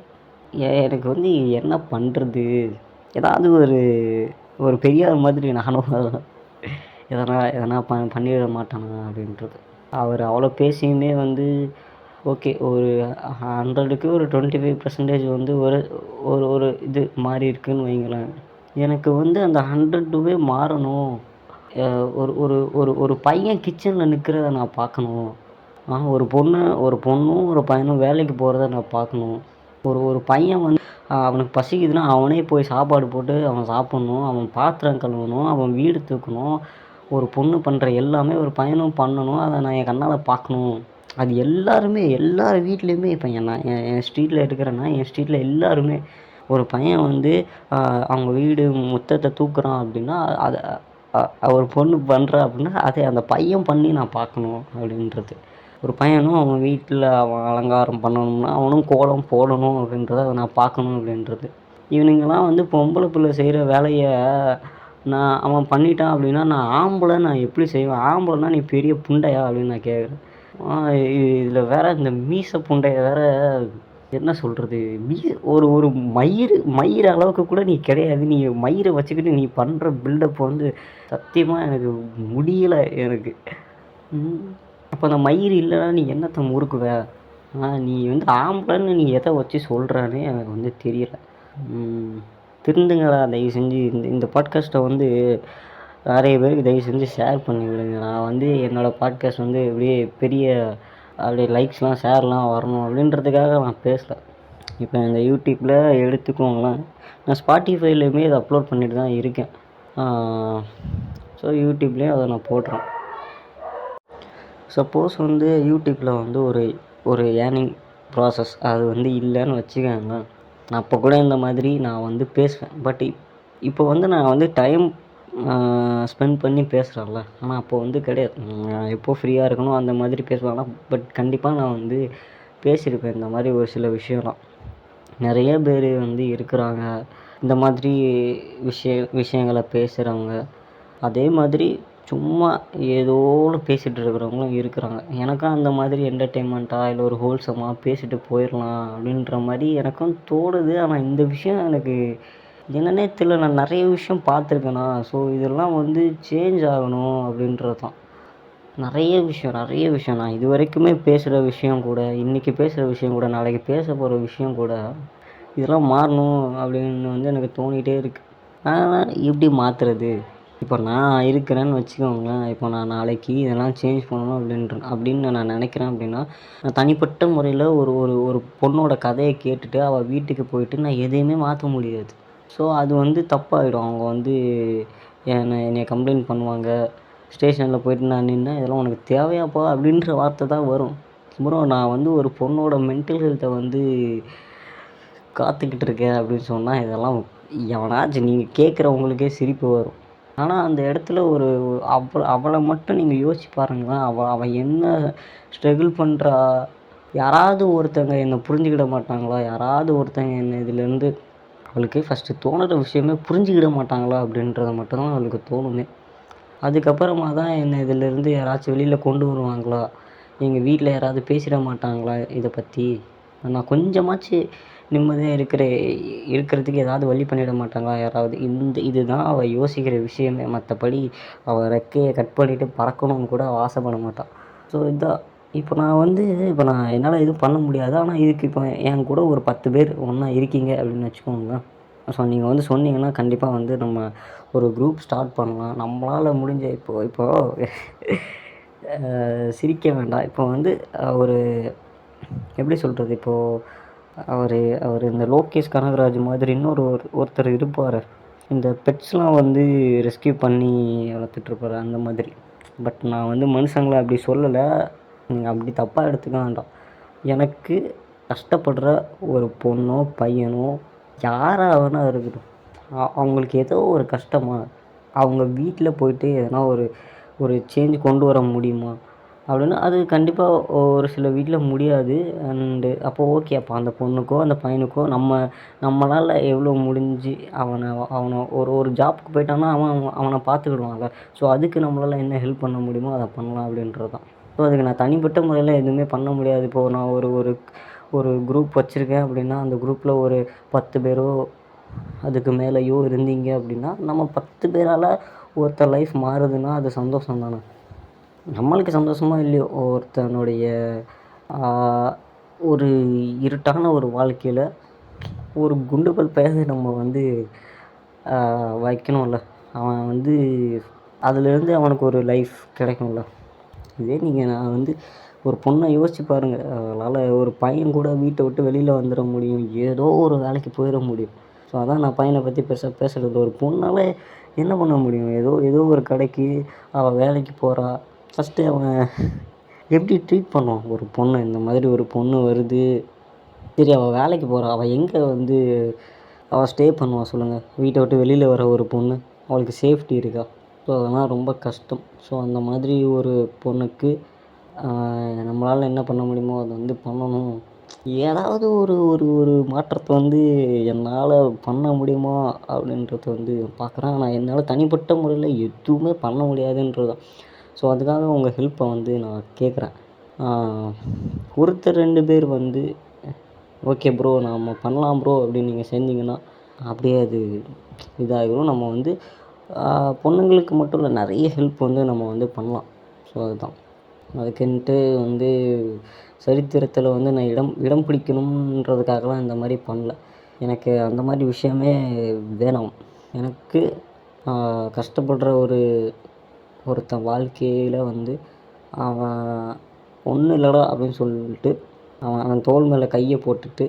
எனக்கு வந்து என்ன பண்ணுறது, ஏதாவது ஒரு பெரியார் மாதிரி நானும் எதனா பண்ணிட மாட்டானா அப்படின்றது. அவர் அவ்வளோ பேசியுமே வந்து ஓகே, ஒரு 100க்கு ஒரு 25% வந்து ஒரு இது மாறி இருக்குன்னு வைங்களேன். எனக்கு வந்து அந்த 100வே மாறணும். ஒரு ஒரு ஒரு ஒரு பையன் கிச்சனில் நிற்கிறத நான் பார்க்கணும். ஒரு பொண்ணும் ஒரு பையனும் வேலைக்கு போகிறத நான் பார்க்கணும். ஒரு பையன் வந்து அவனுக்கு பசிக்குதுன்னா அவனே போய் சாப்பாடு போட்டு அவன் சாப்பிட்ணும், அவன் பாத்திரம் கழுவணும், அவன் வீடு தூக்கணும். ஒரு பொண்ணு பண்ணுற எல்லாமே ஒரு பையனும் பண்ணணும். அதை நான் என் கண்ணால் பார்க்கணும். அது எல்லாருமே எல்லார் வீட்லேயுமே இப்போ என் ஸ்ட்ரீட்டில் இருக்கிறேன்னா என் ஸ்ட்ரீட்டில் எல்லாருமே ஒரு பையன் வந்து அவங்க வீடு முத்தத்தை தூக்குறான் அப்படின்னா அதை ஒரு பொண்ணு பண்ணுறா அப்படின்னா அதை அந்த பையன் பண்ணி நான் பார்க்கணும் அப்படின்றது. ஒரு பையனும் அவன் வீட்டில் அவன் அலங்காரம் பண்ணணும்னா அவனும் கோலம் போடணும் அப்படின்றத நான் பார்க்கணும் அப்படின்றது. இவனுங்கெல்லாம் வந்து பொம்பளை பிள்ளை செய்கிற வேலையை அவன் பண்ணிட்டான் அப்படின்னா நான் எப்படி செய்வேன்? ஆம்பளைன்னா நீ பெரிய புண்டையா அப்படின்னு நான் கேட்குறேன். இதில் வேற இந்த மீசை புண்டைய வேற என்ன சொல்கிறது? ஒரு ஒரு மயிர் அளவுக்கு கூட நீ கிடையாது. நீ மயிரை வச்சுக்கிட்டு நீ பண்ணுற பில்டப் வந்து சத்தியமாக எனக்கு முடியலை எனக்கு. அப்போ அந்த மயிர் இல்லைன்னா நீ என்னத்தை முறுக்குவ? நீ வந்து ஆம்பளைன்னு நீ எதை வச்சு சொல்கிறானே எனக்கு வந்து தெரியலை. திருந்துங்களா தயவு செஞ்சு. இந்த பாட்காஸ்ட்டை வந்து நிறைய பேருக்கு தயவு செஞ்சு ஷேர் பண்ணி விடுங்க. நான் வந்து என்னோடய பாட்காஸ்ட் வந்து அப்படியே பெரிய அப்படியே லைக்ஸ்லாம் ஷேர்லாம் வரணும் அப்படின்றதுக்காக நான் பேசலை. இப்போ இந்த யூடியூப்பில் எடுத்துக்கோங்களேன், நான் ஸ்பாட்டிஃபைலையுமே இதை அப்லோட் பண்ணிட்டு தான் இருக்கேன். ஸோ யூடியூப்லேயும் அதை நான் போடுறேன். சப்போஸ் வந்து யூடியூப்பில் வந்து ஒரு ஏர்னிங் ப்ராசஸ் அது வந்து இல்லைன்னு வச்சுக்கோங்க, நான் அப்போ கூட இந்த மாதிரி நான் வந்து பேசுவேன். பட் இப்போ வந்து நான் வந்து டைம் ஸ்பெண்ட் பண்ணி பேசுகிறேன்ல, ஆனால் அப்போது வந்து கிடையாது. நான் எப்போ ஃப்ரீயாக இருக்கணும் அந்த மாதிரி பேசுவேன். ஆனால் பட் கண்டிப்பாக நான் வந்து பேசியிருப்பேன் இந்த மாதிரி ஒரு சில விஷயம்லாம். நிறைய பேர் வந்து இருக்கிறாங்க இந்த மாதிரி விஷயங்களை பேசுகிறவங்க. அதே மாதிரி சும்மா ஏதோன்னு பேசிகிட்டு இருக்கிறவங்களும் இருக்கிறாங்க. எனக்கும் அந்த மாதிரி என்டர்டெயின்மெண்ட்டாக இல்லை ஒரு ஹோல்சமாக பேசிட்டு போயிடலாம் அப்படின்ற மாதிரி எனக்கும் தோணுது. ஆனால் இந்த விஷயம் எனக்கு என்னன்னே தெரியல. நான் நிறைய விஷயம் பார்த்துருக்கேனா, ஸோ இதெல்லாம் வந்து சேஞ்ச் ஆகணும் அப்படின்றது தான். நிறைய விஷயம் நான் இது வரைக்குமே பேசுகிற விஷயம் கூட, இன்றைக்கி பேசுகிற விஷயம் கூட, நாளைக்கு பேச போகிற விஷயம் கூட, இதெல்லாம் மாறணும் அப்படின்னு வந்து எனக்கு தோணிகிட்டே இருக்குது. ஆனால் எப்படி மாற்றுறது? இப்போ நான் இருக்கிறேன்னு வச்சுக்கோங்களேன், இப்போ நான் நாளைக்கு இதெல்லாம் சேஞ்ச் பண்ணணும் அப்படின்னு நான் நினைக்கிறேன் அப்படின்னா, நான் தனிப்பட்ட முறையில் ஒரு ஒரு ஒரு பொண்ணோட கதையை கேட்டுட்டு அவள் வீட்டுக்கு போயிட்டு நான் எதையுமே மாற்ற முடியாது. ஸோ அது வந்து தப்பாகிடும். அவங்க வந்து என்னைய கம்ப்ளைண்ட் பண்ணுவாங்க. ஸ்டேஷனில் போயிட்டு நான் நின்றேன், இதெல்லாம் உனக்கு தேவையாப்பா அப்படின்ற வார்த்தை தான் வரும். அப்புறம் நான் வந்து ஒரு பொண்ணோட மென்டல் ஹெல்த்தை வந்து காத்துக்கிட்டு இருக்கேன் அப்படின்னு சொன்னால் இதெல்லாம் எவனாச்சும் நீங்கள் கேட்குறவங்களுக்கே சிரிப்பு வரும். ஆனால் அந்த இடத்துல அவளை மட்டும் நீங்கள் யோசிச்சு பாருங்களேன். அவள் என்ன ஸ்ட்ரகிள் பண்ணுறா? யாராவது ஒருத்தங்க என்னை புரிஞ்சுக்கிட மாட்டாங்களா? யாராவது ஒருத்தங்க என்னை இதுலேருந்து அவளுக்கு ஃபஸ்ட்டு தோணுற விஷயமே புரிஞ்சுக்கிட மாட்டாங்களா அப்படின்றத மட்டும்தான் அவளுக்கு தோணுமே. அதுக்கப்புறமா தான் என்னை இதிலேருந்து யாராச்சும் வெளியில் கொண்டு வருவாங்களா? எங்கள் வீட்டில் யாராவது பேசிட மாட்டாங்களா இதை பற்றி? நான் கொஞ்சமாச்சு நிம்மதியாக இருக்கிறதுக்கு ஏதாவது வழி பண்ணிட மாட்டாங்களா யாராவது? இதுதான் அவள் யோசிக்கிற விஷயமே. மற்றபடி அவள் ரெக்கையை கட் பண்ணிவிட்டு பறக்கணும்னு கூட அவள் ஆசைப்பட மாட்டாள். ஸோ இதான் இப்போ நான் என்னால் எதுவும் பண்ண முடியாது. ஆனால் இதுக்கு இப்போ என் கூட ஒரு 10 பேர் ஒன்றா இருக்கீங்க அப்படின்னு வச்சுக்கோங்களேன். ஸோ நீங்கள் வந்து சொன்னீங்கன்னா கண்டிப்பாக வந்து நம்ம ஒரு குரூப் ஸ்டார்ட் பண்ணலாம். நம்மளால் முடிஞ்ச இப்போது சிரிக்க வேண்டாம். இப்போ வந்து ஒரு எப்படி சொல்கிறது? இப்போது அவர் இந்த லோகேஷ் கனகராஜ் மாதிரி ஒருத்தர் இருப்பார். இந்த பெட்ஸ்லாம் வந்து ரெஸ்க்யூ பண்ணி வளர்த்துட்ருப்பாரு அந்த மாதிரி. பட் நான் வந்து மனுஷங்களை அப்படி சொல்லலை. நீங்கள் அப்படி தப்பாக எடுத்துக்க வேண்டாம். எனக்கு கஷ்டப்படுற ஒரு பொண்ணோ பையனோ யாராக வேணால் இருக்கட்டும், அவங்களுக்கு ஏதோ ஒரு கஷ்டமா, அவங்க வீட்டில் போயிட்டு எதனா ஒரு சேஞ்ச் கொண்டு வர முடியுமா அப்படின்னா அது கண்டிப்பாக ஒரு சில வீட்டில் முடியாது. அண்டு அப்போது ஓகே, அப்போ அந்த பொண்ணுக்கோ அந்த பையனுக்கோ நம்மளால் எவ்வளோ முடிஞ்சு அவனை ஒரு ஜாப்புக்கு போயிட்டான்னா அவனை பார்த்துக்கிடுவான்ல. ஸோ அதுக்கு நம்மளால் என்ன ஹெல்ப் பண்ண முடியுமோ அதை பண்ணலாம் அப்படின்றது தான். ஸோ அதுக்கு நான் தனிப்பட்ட முறையில் எதுவுமே பண்ண முடியாது. இப்போது நான் ஒரு குரூப் வச்சுருக்கேன் அப்படின்னா அந்த குரூப்பில் ஒரு 10 பேரோ அதுக்கு மேலேயோ இருந்தீங்க அப்படின்னா நம்ம 10 பேரால் ஒருத்தர் லைஃப் மாறுதுன்னா அது சந்தோஷம் தானே. நம்மளுக்கு சந்தோஷமாக இல்லையோ, ஒருத்தனுடைய ஒரு இருட்டான ஒரு வாழ்க்கையில் ஒரு குண்டுகள் பெயர்ந்து நம்ம வந்து வைக்கணும்ல. அவன் வந்து அதுலேருந்து அவனுக்கு ஒரு லைஃப் கிடைக்கும்ல. இதே நான் வந்து ஒரு பொண்ணை யோசிச்சு பாருங்கள். அவளால் ஒரு பையன் கூட வீட்டை விட்டு வெளியில் வந்துட முடியும், ஏதோ ஒரு வேலைக்கு போயிட முடியும். ஸோ அதான் நான் பையனை பற்றி பெருசாக பேசுகிறது. ஒரு பொண்ணால் என்ன பண்ண முடியும்? ஏதோ ஏதோ ஒரு கடைக்கு அவள் வேலைக்கு போகிறா. ஃபஸ்ட்டு அவன் எப்படி ட்ரீட் பண்ணுவான் ஒரு பொண்ணை? இந்த மாதிரி ஒரு பொண்ணு வருது, சரி அவள் வேலைக்கு போகிறா, அவள் எங்கே வந்து அவள் ஸ்டே பண்ணுவாள் சொல்லுங்கள்? வீட்டை விட்டு வெளியில் வர ஒரு பொண்ணு, அவளுக்கு சேஃப்டி இருக்கா? ஸோ அதெல்லாம் ரொம்ப கஷ்டம். ஸோ அந்த மாதிரி ஒரு பொண்ணுக்கு நம்மளால் என்ன பண்ண முடியுமோ அதை வந்து பண்ணணும். ஏதாவது ஒரு ஒரு ஒரு மாற்றத்தை வந்து என்னால் பண்ண முடியுமா அப்படின்றத வந்து பார்க்குறேன். ஆனால் என்னால் தனிப்பட்ட முறையில் எதுவுமே பண்ண முடியாதுன்றது தான். ஸோ அதுக்காக உங்கள் ஹெல்ப்பை வந்து நான் கேட்குறேன். ஒருத்தர் 2 பேர் வந்து ஓகே ப்ரோ நம்ம பண்ணலாம் ப்ரோ அப்படின்னு நீங்கள் செஞ்சீங்கன்னா அப்படியே அது இதாகிடும். நம்ம வந்து பொண்ணுங்களுக்கு மட்டும் இல்லை, நிறைய ஹெல்ப் வந்து நம்ம வந்து பண்ணலாம். ஸோ அதுதான். அதுக்குன்ட்டு வந்து சரித்திரத்தில் வந்து நான் இடம் பிடிக்கணுன்றதுக்காகலாம் இந்த மாதிரி பண்ணல. எனக்கு அந்த மாதிரி விஷயமே வேணாம். எனக்கு கஷ்டப்படுற ஒருத்தன் வாழ்க்கையில் வந்து அவன் ஒன்றும் இல்லைடா அப்படின்னு சொல்லிட்டு அவன் தோள் மேலே கையை போட்டுட்டு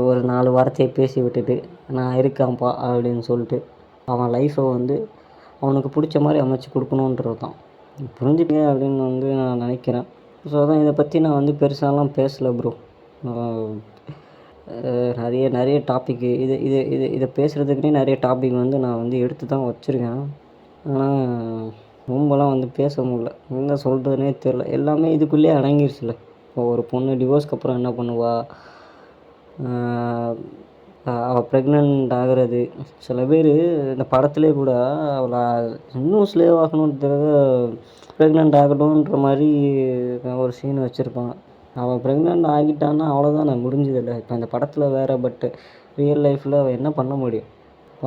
ஒரு 4 வார்த்தையை பேசி விட்டுட்டு நான் இருக்கேன்ப்பா அப்படின்னு சொல்லிட்டு அவன் லைஃப்பை வந்து அவனுக்கு பிடிச்ச மாதிரி அமைச்சு கொடுக்கணுன்றது தான். புரிஞ்சுப்பீங்க அப்படின்னு வந்து நான் நினைக்கிறேன். ஸோ அதான் இதை பற்றி நான் வந்து பெருசாலாம் பேசலை ப்ரோ. நிறைய டாப்பிக்கு இதை பேசுகிறதுக்குனே நிறைய டாபிக் வந்து நான் வந்து எடுத்து தான் வச்சுருக்கேன். ஆனால் ரொம்பலாம் வந்து பேச முடியல, என்ன சொல்கிறதுனே தெரில. எல்லாமே இதுக்குள்ளேயே அடங்கிருச்சுல. இப்போ ஒரு பொண்ணு டிவோர்ஸ்க்கு அப்புறம் என்ன பண்ணுவா, அவள் ப்ரெக்னென்ட் ஆகிறது. சில பேர் இந்த படத்துலேயே கூட அவளை இன்னும் ஸ்லேவ் ஆகணுன்றதுக்காக ப்ரெக்னென்ட் ஆகட்டும்ன்ற மாதிரி ஒரு சீன் வச்சுருப்பாங்க. அவள் ப்ரெக்னென்ட் ஆகிட்டான்னா அவ்வளோதான், நான் முடிஞ்சதில்லை. இப்போ அந்த படத்தில் வேறு, பட்டு ரியல் லைஃப்பில் அவள் என்ன பண்ண முடியும்?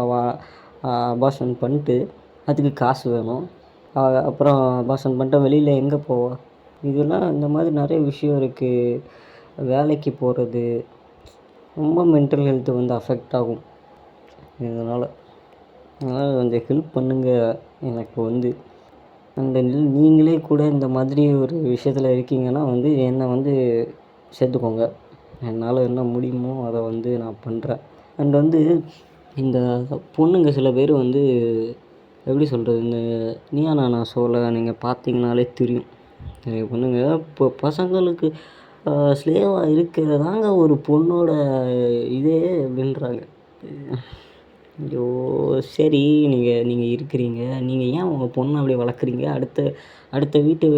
அவள் அபார்ஷன் பண்ணிட்டு அதுக்கு காசு வேணும். அப்புறம் அபார்ஷன் பண்ணிட்டு வெளியில் எங்கே போவா? இதெல்லாம் இந்த மாதிரி நிறைய விஷயம் இருக்குது. வேலைக்கு போகிறது ரொம்ப மென்டல் ஹெல்த்து வந்து அஃபெக்ட் ஆகும் இதனால். அதனால் கொஞ்சம் ஹெல்ப் பண்ணுங்கள் எனக்கு வந்து. அண்ட் நீங்களே கூட இந்த மாதிரி ஒரு விஷயத்தில் இருக்கீங்கன்னா வந்து என்னை வந்து சேர்த்துக்கோங்க. என்னால் என்ன முடியுமோ அதை வந்து நான் பண்ணுறேன். அண்ட் வந்து இந்த பொண்ணுங்க சில பேர் வந்து எப்படி சொல்கிறது, இந்த நீயா நானா ஷோவில் நீங்கள் பார்த்தீங்கனாலே தெரியும். நிறைய பொண்ணுங்க இப்போ பசங்களுக்கு ஸ்லேவாக இருக்கிறதாங்க ஒரு பொண்ணோட இதே அப்படின்றாங்க. ஐயோ சரி, நீங்கள் இருக்கிறீங்க, நீங்கள் ஏன் உங்கள் பொண்ணை அப்படி வளர்க்குறீங்க? அடுத்த வீட்டு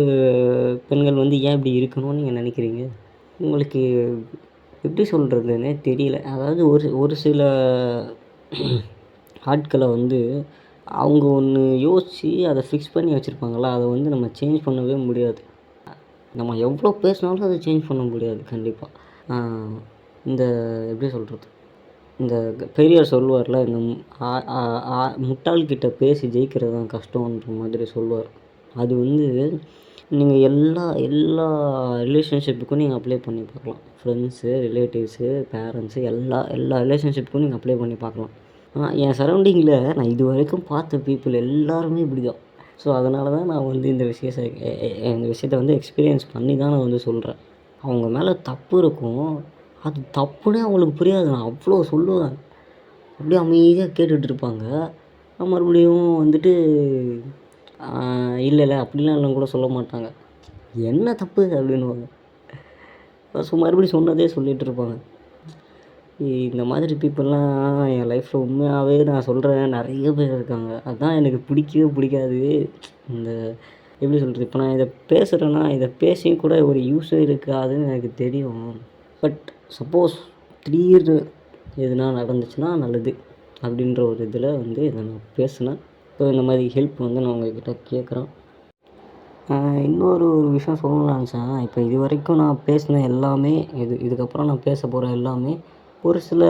பெண்கள் வந்து ஏன் இப்படி இருக்கணும்னு நீங்கள் நினைக்கிறீங்க? உங்களுக்கு எப்படி சொல்கிறதுன்னே தெரியல. அதாவது ஒரு சில ஆட்களை வந்து அவங்க ஒன்று யோசித்து அதை ஃபிக்ஸ் பண்ணி வச்சுருப்பாங்களா, அதை வந்து நம்ம சேஞ்ச் பண்ணவே முடியாது. நம்ம எவ்வளோ பேசினாலும் அதை சேஞ்ச் பண்ண முடியாது கண்டிப்பாக. இந்த எப்படி சொல்கிறது, இந்த பெரியார் சொல்லுவார்ல, இந்த முட்டாள்கிட்ட பேசி ஜெயிக்கிறது தான் கஷ்டன்ற மாதிரி சொல்லுவார். அது வந்து நீங்கள் எல்லா ரிலேஷன்ஷிப்புக்கும் நீங்கள் அப்ளை பண்ணி பார்க்கலாம். ஃப்ரெண்ட்ஸு, ரிலேட்டிவ்ஸு, பேரண்ட்ஸு எல்லா ரிலேஷன்ஷிப்புக்கும் நீங்கள் அப்ளை பண்ணி பார்க்கலாம். என் சரௌண்டிங்கில் நான் இது வரைக்கும் பார்த்த பீப்புள் எல்லாருமே இப்படி தான். ஸோ அதனால தான் நான் வந்து இந்த விஷயத்தை வந்து எக்ஸ்பீரியன்ஸ் பண்ணி தான் நான் வந்து சொல்கிறேன். அவங்க மேலே தப்பு இருக்கும், அது தப்புன்னே அவங்களுக்கு புரியாது. நான் அவ்வளோ சொல்லுவேன், அப்படியே அமைதியாக கேட்டுட்ருப்பாங்க. மறுபடியும் வந்துட்டு இல்லை அப்படிலாம் இல்லைன்னு கூட சொல்ல மாட்டாங்க. என்ன தப்பு அப்படின்னுவாங்க. ஸோ மறுபடியும் சொன்னதே சொல்லிகிட்ருப்பாங்க. இந்த மாதிரி பீப்புளெலாம் என் லைஃப்பில் உண்மையாகவே நான் சொல்கிறேன் நிறைய பேர் இருக்காங்க. அதுதான் எனக்கு பிடிக்கவே பிடிக்காது. இந்த எப்படி சொல்கிறது, இப்போ நான் இதை பேசுகிறேன்னா இதை பேசியும் கூட ஒரு யூஸே இருக்காதுன்னு எனக்கு தெரியும். பட் சப்போஸ் திடீர்னு எதுனா நடந்துச்சுன்னா நல்லது அப்படின்ற ஒரு இதில் வந்து இதை நான் பேசினேன். ஸோ இந்த மாதிரி ஹெல்ப் வந்து நான் உங்கள்கிட்ட கேட்குறேன். இன்னொரு விஷயம் சொல்லணும்னு நினச்சேன். இப்போ இது வரைக்கும் நான் பேசின எல்லாமே, இதுக்கப்புறம் நான் பேச போகிற எல்லாமே ஒரு சில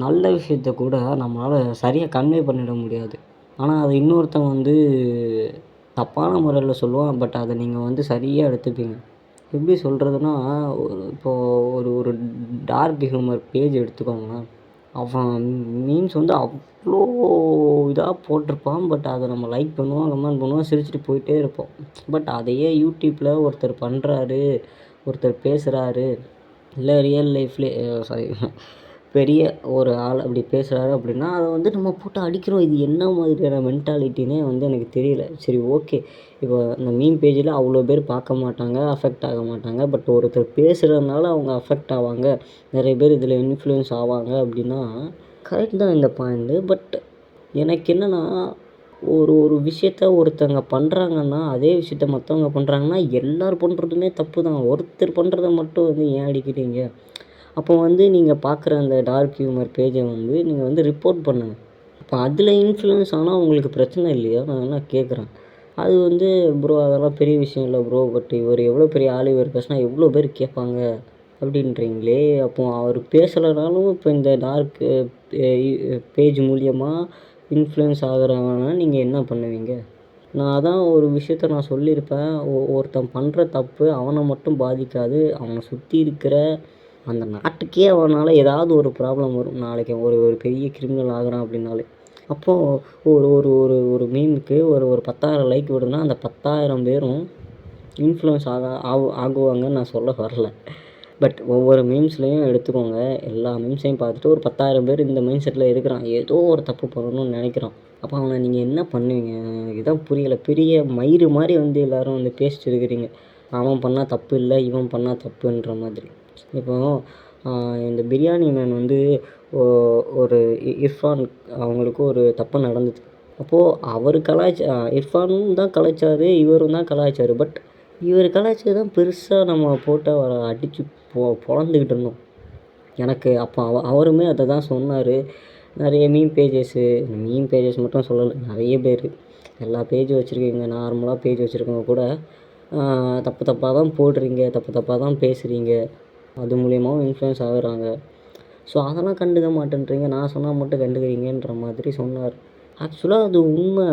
நல்ல விஷயத்த கூட நம்மளால் சரியாக கன்வே பண்ணிட முடியாது. ஆனால் அதை இன்னொருத்தன் வந்து தப்பான முறையில் சொல்லுவான். பட் அதை நீங்கள் வந்து சரியாக எடுத்துப்பீங்க. எப்படி சொல்கிறதுனா, இப்போது ஒரு டார்க் ஹியூமர் பேஜ் எடுத்துக்கோங்களேன். அவன் மீம்ஸ் வந்து அவ்வளோ இதாக போட்டிருப்பான். பட் அதை நம்ம லைக் பண்ணுவோம், கமெண்ட் பண்ணுவோம், சிரிச்சுட்டு போயிட்டே இருப்போம். பட் அதையே யூடியூப்பில் ஒருத்தர் பண்ணுறாரு, ஒருத்தர் பேசுகிறாரு, இல்லை ரியல் லைஃப்லேயே சாரி பெரிய ஒரு ஆள் அப்படி பேசுகிறாரு அப்படின்னா அதை வந்து நம்ம போட்டு அடிக்கிறோம். இது என்ன மாதிரியான மென்டாலிட்டினே வந்து எனக்கு தெரியல. சரி, ஓகே, இப்போ இந்த மீம் பேஜில் அவ்வளோ பேர் பார்க்க மாட்டாங்க, அஃபெக்ட் ஆக மாட்டாங்க. பட் ஒருத்தர் பேசுகிறதுனால அவங்க அஃபெக்ட் ஆவாங்க, நிறைய பேர் இதில் இன்ஃப்ளூயன்ஸ் ஆவாங்க அப்படின்னா கரெக்ட் தான் இந்த பாயிண்ட்டு. பட் எனக்கு என்னென்னா, ஒரு ஒரு விஷயத்த ஒருத்தவங்க பண்ணுறாங்கன்னா, அதே விஷயத்த மற்றவங்க பண்ணுறாங்கன்னா எல்லோரும் பண்ணுறதுமே தப்பு தான். ஒருத்தர் பண்ணுறத மட்டும் வந்து ஏன் அடிக்கிறீங்க? அப்போ வந்து நீங்கள் பார்க்குற அந்த டார்க் ஹியூமர் பேஜை வந்து நீங்கள் வந்து ரிப்போர்ட் பண்ணுங்கள். இப்போ அதில் இன்ஃப்ளூயன்ஸ் ஆனால் உங்களுக்கு பிரச்சனை இல்லையா? நான் என்ன கேட்குறேன். அது வந்து ப்ரோ அதெல்லாம் பெரிய விஷயம் இல்லை ப்ரோ, பட் இவர் எவ்வளோ பெரிய ஆள், இவர் பேசினா எவ்வளோ பேர் கேட்பாங்க அப்படின்றீங்களே. அப்போது அவர் பேசலைனாலும் இப்போ இந்த டார்க் பேஜ் மூலியமாக இன்ஃப்ளூயன்ஸ் ஆகிறவனா நீங்கள் என்ன பண்ணுவீங்க? நான் அதான் ஒரு விஷயத்த நான் சொல்லியிருப்பேன். ஒருத்தன் பண்ணுற தப்பு அவனை மட்டும் பாதிக்காது, அவனை சுற்றி இருக்கிற அந்த நாட்டுக்கே அவனால் ஏதாவது ஒரு ப்ராப்ளம் வரும். நாளைக்கு ஒரு பெரிய கிரிமினல் ஆகுறான் அப்படின்னாலே. அப்போது ஒரு ஒரு ஒரு ஒரு மீமுக்கு ஒரு 10,000 லைக் வருதுன்னா அந்த 10,000 பேரும் இன்ஃப்ளூயன்ஸ் ஆகுவாங்கன்னு நான் சொல்ல வரல. பட் ஒவ்வொரு மீம்ஸ்லேயும் எடுத்துக்கோங்க, எல்லா மீம்ஸையும் பார்த்துட்டு ஒரு 10,000 பேர் இந்த மைண்ட் செட்டில் இருக்கிறான், ஏதோ ஒரு தப்பு பண்ணணும்னு நினைக்கிறான். அப்போ அவனை நீங்கள் என்ன பண்ணுவீங்க? எனக்கு இதான் புரியலை. பெரிய மயிறு மாதிரி வந்து எல்லோரும் வந்து பேசிட்டு இருக்கிறீங்க, அவன் பண்ணால் தப்பு இல்லை, இவன் பண்ணால் தப்புன்ற மாதிரி. இப்போ இந்த பிரியாணி மேன் வந்து ஒரு இர்ஃபான் அவங்களுக்கு ஒரு தப்பு நடந்தது. அப்போது அவர் இர்ஃபானும் தான் கலாய்ச்சார், இவரும் தான் கலாய்ச்சார். பட் இவர் கலாய்ச்சது தான் பெருசாக நம்ம போட்டு அவரை அடித்து பொழந்துக்கிட்டு இருந்தோம். எனக்கு அப்போ அவருமே அதை தான் சொன்னார். நிறைய மீம் பேஜஸ் மட்டும் சொல்லலை, நிறைய பேர் எல்லா பேஜும் வச்சுருக்கீங்க, நார்மலாக பேஜ் வச்சுருக்கவங்க கூட தப்பு தப்பாக தான் போடுறீங்க, தப்பு தப்பாக தான் பேசுகிறீங்க, அது மூலியமாகவும் இன்ஃப்ளூயன்ஸ் ஆகுறாங்க. ஸோ அதெல்லாம் கண்டுக்க மாட்டேன்றீங்க, நான் சொன்னால் மட்டும் கண்டுக்கிறீங்கன்ற மாதிரி சொன்னார். ஆக்சுவலாக அது உண்மை.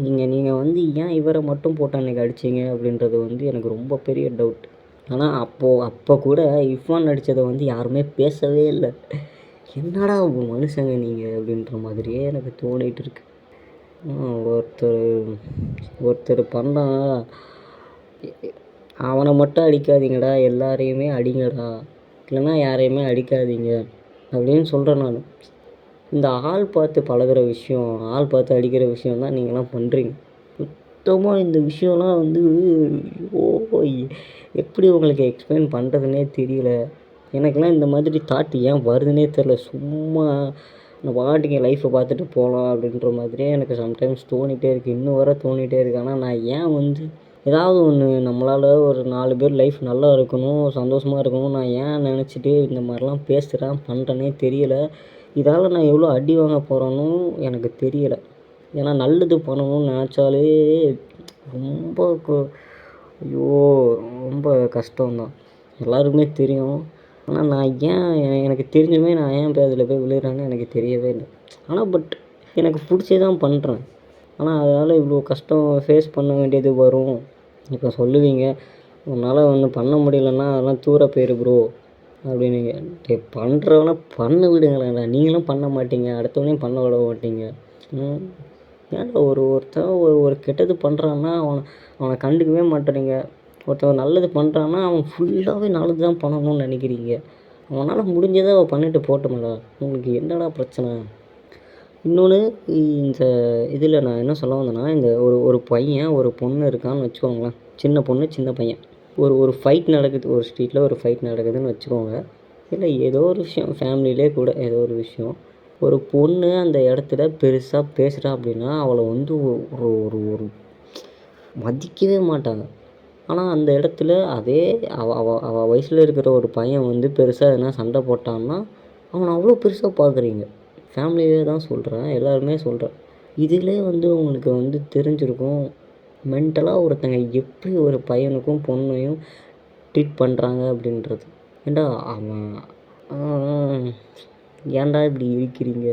நீங்கள் வந்து ஏன் இவரை மட்டும் போட்டு அன்றைக்கி அடிச்சிங்க அப்படின்றது வந்து எனக்கு ரொம்ப பெரிய டவுட். ஆனால் அப்போ கூட இர்ஃபான் அடித்ததை வந்து யாருமே பேசவே இல்லை. என்னடா மனுஷங்க நீங்கள் அப்படின்ற மாதிரியே எனக்கு தோணிகிட்டு இருக்கு. ஒருத்தர் பண்ணால் அவனை மட்டும் அடிக்காதீங்கடா, எல்லாரையுமே அடிங்கடா, இல்லைன்னா யாரையுமே அடிக்காதீங்க அப்படின்னு சொல்கிறேன் நான். இந்த ஆள் பார்த்து பழகிற விஷயம், ஆள் பார்த்து அடிக்கிற விஷயம் தான் நீங்களாம் பண்ணுறீங்க. சுத்தமாக இந்த விஷயம்லாம் வந்து எப்படி உங்களுக்கு எக்ஸ்பிளைன் பண்ணுறதுனே தெரியல. எனக்கெலாம் இந்த மாதிரி தாட் ஏன் வருதுன்னே தெரில. சும்மா நான் பாட்டுக்கு என் லைஃப்பை பார்த்துட்டு போகலாம் அப்படின்ற மாதிரியே எனக்கு சம்டைம்ஸ் தோணிகிட்டே இருக்குது, இன்னும் வர தோணிகிட்டே இருக்குது. ஆனால் நான் ஏன் வந்து ஏதாவது ஒன்று நம்மளால் ஒரு 4 பேர் லைஃப் நல்லா இருக்கணும், சந்தோஷமாக இருக்கணும், நான் ஏன் நினச்சிட்டு இந்த மாதிரிலாம் பேசுகிறேன் பண்ணுறேனே தெரியலை. இதால் நான் எவ்வளோ அடி வாங்க போகிறேன்னு எனக்கு தெரியலை. ஏன்னா நல்லது பண்ணணும்னு நினச்சாலே ரொம்ப ஐயோ ரொம்ப கஷ்டம்தான், எல்லாருக்குமே தெரியும். ஆனால் நான் ஏன் எனக்கு தெரிஞ்சுமே நான் ஏன் அதில் போய் விழுகிறேன்னு எனக்கு தெரியவே இல்லை. ஆனால் பட் எனக்கு பிடிச்சி தான் பண்ணுறேன். ஆனால் அதனால் இவ்வளோ கஷ்டம் ஃபேஸ் பண்ண வேண்டியது வரும். இப்போ சொல்லுவீங்க, உன்னால் ஒன்று பண்ண முடியலன்னா அதெல்லாம் தூர போயிரு ப்ரோ அப்படின்னீங்க. பண்ணுறவனா பண்ண விடுங்களேன்டா, நீங்களும் பண்ண மாட்டீங்க, அடுத்தவனையும் பண்ண விட மாட்டீங்க. ஏன்டா ஒருத்தன் ஒரு கெட்டது பண்ணுறான்னா அவனை கண்டுக்கவே மாட்டேறீங்க. ஒருத்தன் நல்லது பண்ணுறான்னா அவன் ஃபுல்லாகவே நல்லது தான் பண்ணணும்னு நினைக்கிறீங்க. அவனால் முடிஞ்சதை அவன் பண்ணிட்டு போட்டோம்டா, உங்களுக்கு என்னடா பிரச்சனை? இன்னொன்று, இந்த இதில் நான் என்ன சொல்ல வந்தேன்னா, இந்த ஒரு பையன் ஒரு பொண்ணு இருக்கான்னு வச்சுக்கோங்களேன், சின்ன பொண்ணு சின்ன பையன், ஒரு ஃபைட் நடக்குது, ஒரு ஸ்ட்ரீட்டில் ஒரு ஃபைட் நடக்குதுன்னு வச்சுக்கோங்க. இல்லை ஏதோ ஒரு விஷயம், ஃபேமிலியிலே கூட ஏதோ ஒரு விஷயம், ஒரு பொண்ணு அந்த இடத்துல பெருசாக பேசுகிறா அப்படின்னா அவளை வந்து ஒரு ஒரு மதிக்கவே மாட்டாங்க. ஆனால் அந்த இடத்துல அதே அவள் வயசில் இருக்கிற ஒரு பையன் வந்து பெருசாக எதனா சண்டை போட்டான்னா அவனை அவ்வளோ பெருசாக பார்க்குறீங்க. ஃபேமிலியிலே தான் சொல்கிறேன், எல்லாருமே சொல்கிறேன். இதிலே வந்து உங்களுக்கு வந்து தெரிஞ்சிருக்கும் மென்டலாக ஒருத்தங்க எப்படி ஒரு பையனுக்கும் பொண்ணையும் ட்ரீட் பண்ணுறாங்க அப்படின்றது. ஏன்டா அவன் ஏன்டா இப்படி இருக்கிறீங்க?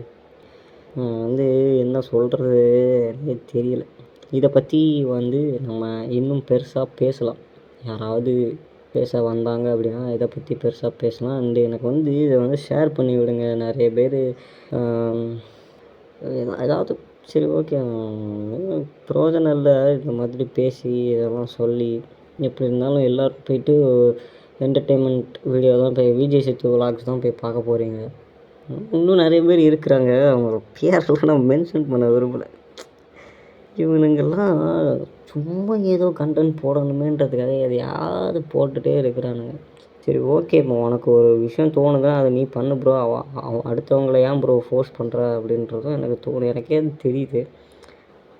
வந்து என்ன சொல்கிறது எனக்கு தெரியல. இதை பற்றி வந்து நம்ம இன்னும் பெருசாக பேசலாம். யாராவது பேச வந்தாங்க அப்படின்னா இதை பற்றி பெருசாக பேசலாம். அண்டு எனக்கு வந்து இதை வந்து ஷேர் பண்ணி விடுங்க. நிறைய பேர் ஏதாவது சரி ஓகே பிரயோஜனம் இல்லை இந்த மாதிரி பேசி இதெல்லாம் சொல்லி. எப்படி இருந்தாலும் எல்லோரும் போய்ட்டு என்டர்டெயின்மெண்ட் வீடியோ தான் போய் விஜய் சேத்து விலாக்ஸ் தான் போய் பார்க்க போகிறீங்க. இன்னும் நிறைய பேர் இருக்கிறாங்க, அவங்கள பேரெல்லாம் நான் மென்ஷன் பண்ண விரும்பலை. இவனுங்கெல்லாம் சும்மா ஏதோ கண்டென்ட் போடணுமேன்றதுக்காக எதையாவது போட்டுகிட்டே இருக்கிறானுங்க. சரி ஓகே, இப்போ உனக்கு ஒரு விஷயம் தோணுதா அதை நீ பண்ணு ப்ரோ. அடுத்தவங்கள ஏன் ப்ரோ ஃபோர்ஸ் பண்ணுற அப்படின்றதும் எனக்கு எனக்கே அது தெரியுது.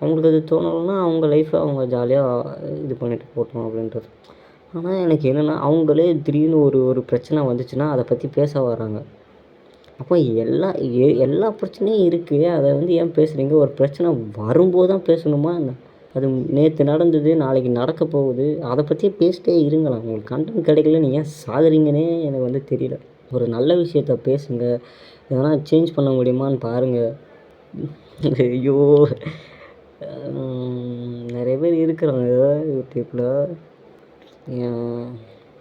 அவங்களுக்கு அது தோணலைன்னா அவங்க லைஃப்பை அவங்க ஜாலியாக இது பண்ணிட்டு போட்டோம் அப்படின்றது. ஆனால் எனக்கு என்னென்னா அவங்களே திடீர்னு ஒரு பிரச்சனை வந்துச்சுன்னா அதை பற்றி பேச வராங்க. அப்போ எல்லா பிரச்சனையும் இருக்குது, அதை வந்து ஏன் பேசுகிறீங்க? ஒரு பிரச்சனை வரும்போது தான் பேசணுமா என்ன? அது நேற்று நடந்தது, நாளைக்கு நடக்க போகுது, அதை பற்றியே பேசிட்டே இருங்களேன். உங்களுக்கு கண்டென்ட் கிடைக்கல, நீங்கள் ஏன் சாகுறீங்கன்னே எனக்கு வந்து தெரியல. ஒரு நல்ல விஷயத்த பேசுங்க, எதனா சேஞ்ச் பண்ண முடியுமான்னு பாருங்கள். ஐயோ, நிறைய பேர் இருக்கிறாங்க யூடியூப்பில்.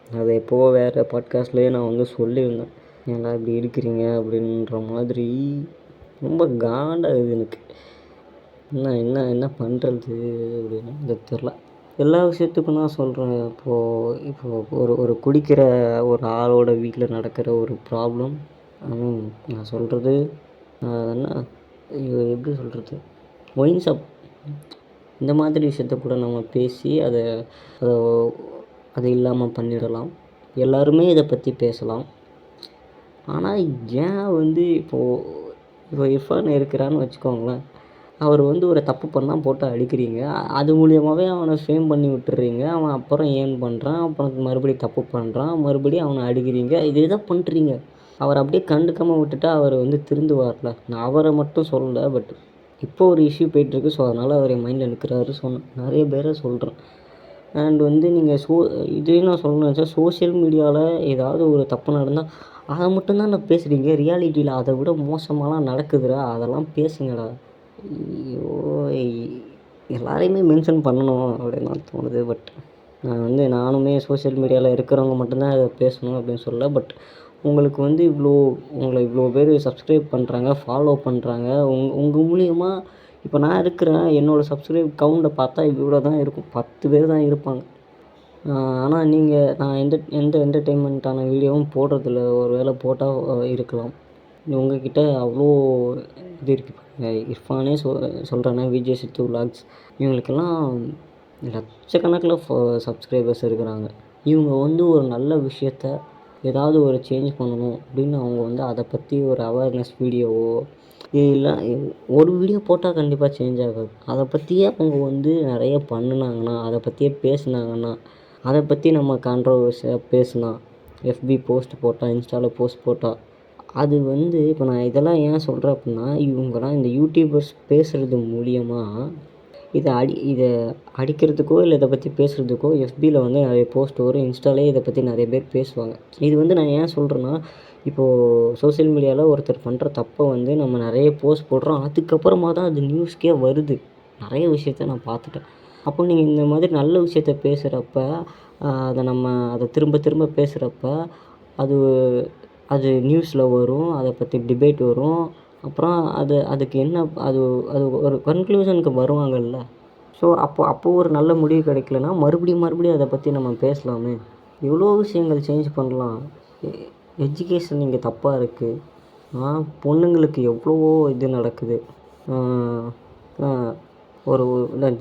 அதை எப்போவோ வேறு பாட்காஸ்ட்லேயே நான் வந்து சொல்லியிருந்தேன், ஏன்டா இப்படி இருக்கிறீங்க அப்படின்ற மாதிரி. ரொம்ப காண்டாகுது எனக்கு. என்ன என்ன என்ன பண்ணுறது அப்படின்னு எனக்கு தெரில. எல்லா விஷயத்துக்கும் தான் சொல்கிறேன். இப்போது ஒரு குடிக்கிற ஒரு ஆளோட வீட்டில் நடக்கிற ஒரு ப்ராப்ளம், நான் சொல்கிறது என்ன எப்படி சொல்கிறது, ஒயின் ஷாப் இந்த மாதிரி விஷயத்த கூட நம்ம பேசி அதை அது இல்லாமல் பண்ணிடலாம். எல்லாருமே இதை பற்றி பேசலாம். ஆனால் ஏன் வந்து இப்போ இர்ஃபான் இருக்கிறான்னு வச்சுக்கோங்களேன், அவர் வந்து ஒரு தப்பு பண்ணால் போட்டு அடிக்கிறீங்க, அது மூலியமாகவே அவனை ஃபேம் பண்ணி விட்டுறீங்க. அவன் அப்புறம் ஏர்ன் பண்ணுறான், அப்புறம் மறுபடியும் தப்பு பண்ணுறான், மறுபடியும் அவனை அடிக்கிறீங்க. இதே தான் பண்ணுறீங்க. அவர் அப்படியே கண்டுக்காமல் விட்டுட்டா அவர் வந்து திருந்துவார்ல. நான் அவரை மட்டும் சொல்லலை, பட் இப்போ ஒரு இஷ்யூ போயிட்டுருக்கு. ஸோ அதனால் அவர் என் மைண்டில் நிற்கிறாரு. நிறைய பேரை சொல்கிறேன். அண்ட் வந்து நீங்கள் இதே நான் சொல்லணும்னு நினச்சா, சோஷியல் மீடியாவில் ஏதாவது ஒரு தப்பு நடந்தால் அதை மட்டும்தான் நான் பேசுகிறீங்க. ரியாலிட்டியில் அதை விட மோசமாலாம் நடக்குதுடா, அதெல்லாம் பேசுங்கடா. ஐயோ, எல்லாரையுமே மென்ஷன் பண்ணணும் அப்படின்னு தான் தோணுது. பட் நான் வந்து நானுமே சோஷியல் மீடியாவில் இருக்கிறவங்க மட்டும்தான் அதை பேசணும் அப்படின்னு சொல்லலை. பட் உங்களுக்கு வந்து உங்களை இவ்வளோ பேர் சப்ஸ்கிரைப் பண்ணுறாங்க, ஃபாலோ பண்ணுறாங்க. உங்கள் மூலியமாக இப்போ நான் இருக்கிறேன், என்னோடய சப்ஸ்கிரைப் கவுண்டை பார்த்தா இவ்வளோ தான் இருக்கும், 10 பேர் தான் இருப்பாங்க. ஆனால் நான் எந்த என்டர்டெயின்மெண்ட்டான வீடியோவும் போடுறதில்ல. ஒரு வேளை போட்டால் இருக்கலாம். உங்கள்கிட்ட அவ்வளோ இது இருக்குது. இர்ஃபானே சொல்கிறேன்னா, விஜய் சேத்து விலாக்ஸ், இவங்களுக்கெல்லாம் லட்சக்கணக்கில் சப்ஸ்கிரைபர்ஸ் இருக்கிறாங்க. இவங்க வந்து ஒரு நல்ல விஷயத்த ஏதாவது ஒரு சேஞ்ச் பண்ணணும் அப்படின்னு அவங்க வந்து அதை பற்றி ஒரு அவேர்னஸ் வீடியோவோ இல்லை ஒரு வீடியோ போட்டால் கண்டிப்பாக சேஞ்ச் ஆகாது. அதை பற்றியே அவங்க வந்து நிறைய பண்ணினாங்கன்னா, அதை பற்றியே பேசுனாங்கன்னா, அதை பற்றி நம்ம கான்ட்ரவர்சியாக பேசினா, எஃபி போஸ்ட் போட்டால், இன்ஸ்டாவில் போஸ்ட் போட்டால், அது வந்து இப்போ நான் இதெல்லாம் ஏன் சொல்கிறேன் அப்படின்னா, இவங்கலாம் இந்த யூடியூபர்ஸ் பேசுகிறது மூலியமாக இதை அடிக்கிறதுக்கோ இல்லை இதை பற்றி பேசுகிறதுக்கோ எஃபியில் வந்து நிறைய போஸ்ட் வரும், இன்ஸ்டாலே இதை பற்றி நிறைய பேர் பேசுவாங்க. இது வந்து நான் ஏன் சொல்கிறேன்னா, இப்போது சோஷியல் மீடியாவில் ஒருத்தர் பண்ணுற தப்பை வந்து நம்ம நிறைய போஸ்ட் போடுறோம், அதுக்கப்புறமா தான் அது நியூஸ்க்கே வருது. நிறைய விஷயத்த நான் பார்த்துட்டேன். அப்போ நீங்கள் இந்த மாதிரி நல்ல விஷயத்த பேசுகிறப்ப, அதை திரும்ப திரும்ப பேசுகிறப்ப அது நியூஸில் வரும், அதை பற்றி டிபேட் வரும். அப்புறம் அதுக்கு என்ன அது ஒரு கன்க்ளூஷனுக்கு வருவாங்கல்ல. ஸோ அப்போது ஒரு நல்ல முடிவு கிடைக்கலன்னா மறுபடியும் அதை பற்றி நம்ம பேசலாமே. எவ்வளோ விஷயங்கள் சேஞ்ச் பண்ணலாம். எஜுகேஷன் இங்கே தப்பாக இருக்குது. பொண்ணுங்களுக்கு எவ்வளவோ இது நடக்குது. ஒரு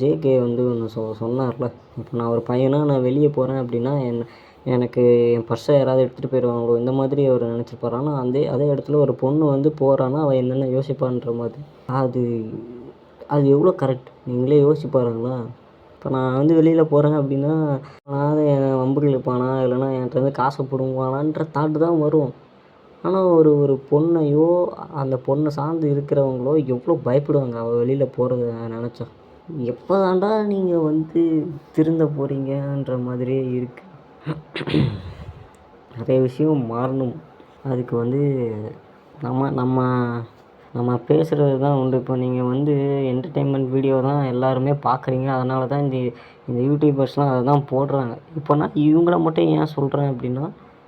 ஜேகே வந்து ஒன்று சொன்னார்ல, இப்போ நான் ஒரு பையனாக நான் வெளியே போகிறேன் அப்படின்னா எனக்கு என் பர்ஸை யாராவது எடுத்துகிட்டு போயிடுவாங்களோ, இந்த மாதிரி அவர் நினச்சிருப்பார். ஆனால் அதே இடத்துல ஒரு பொண்ணு வந்து போகிறான்னா அவள் என்னென்ன யோசிப்பான்ற மாதிரி. அது எவ்வளோ கரெக்ட், நீங்களே யோசிச்சு பாருங்களா. இப்போ நான் வந்து வெளியில் போகிறேன் அப்படின்னா, நான் என்னை வம்புக்கு இழுப்பானா, இல்லைனா என்கிட்ட வந்து காசை பிடுங்குவானான்ற தாட்டு தான் வரும். ஆனால் ஒரு பொண்ணையோ அந்த பொண்ணை சார்ந்து இருக்கிறவங்களோ எவ்வளோ பயப்படுவாங்க அவள் வெளியில் போகிறத நினச்சா. எப்போ தாண்டா நீங்கள் வந்து திருந்த போகிறீங்கன்ற மாதிரியே இருக்குது. நிறைய விஷயம் மாறணும். அதுக்கு வந்து நம்ம நம்ம பேசுகிறது தான் உண்டு. இப்போ நீங்கள் வந்து என்டர்டெயின்மெண்ட் வீடியோ தான் எல்லாருமே பார்க்குறீங்க. அதனால தான் இந்த இந்த யூடியூபர்ஸ்லாம் அதை தான் போடுறாங்க. இப்போ நான் இவங்கள மட்டும் ஏன் சொல்கிறேன் அப்படின்னா,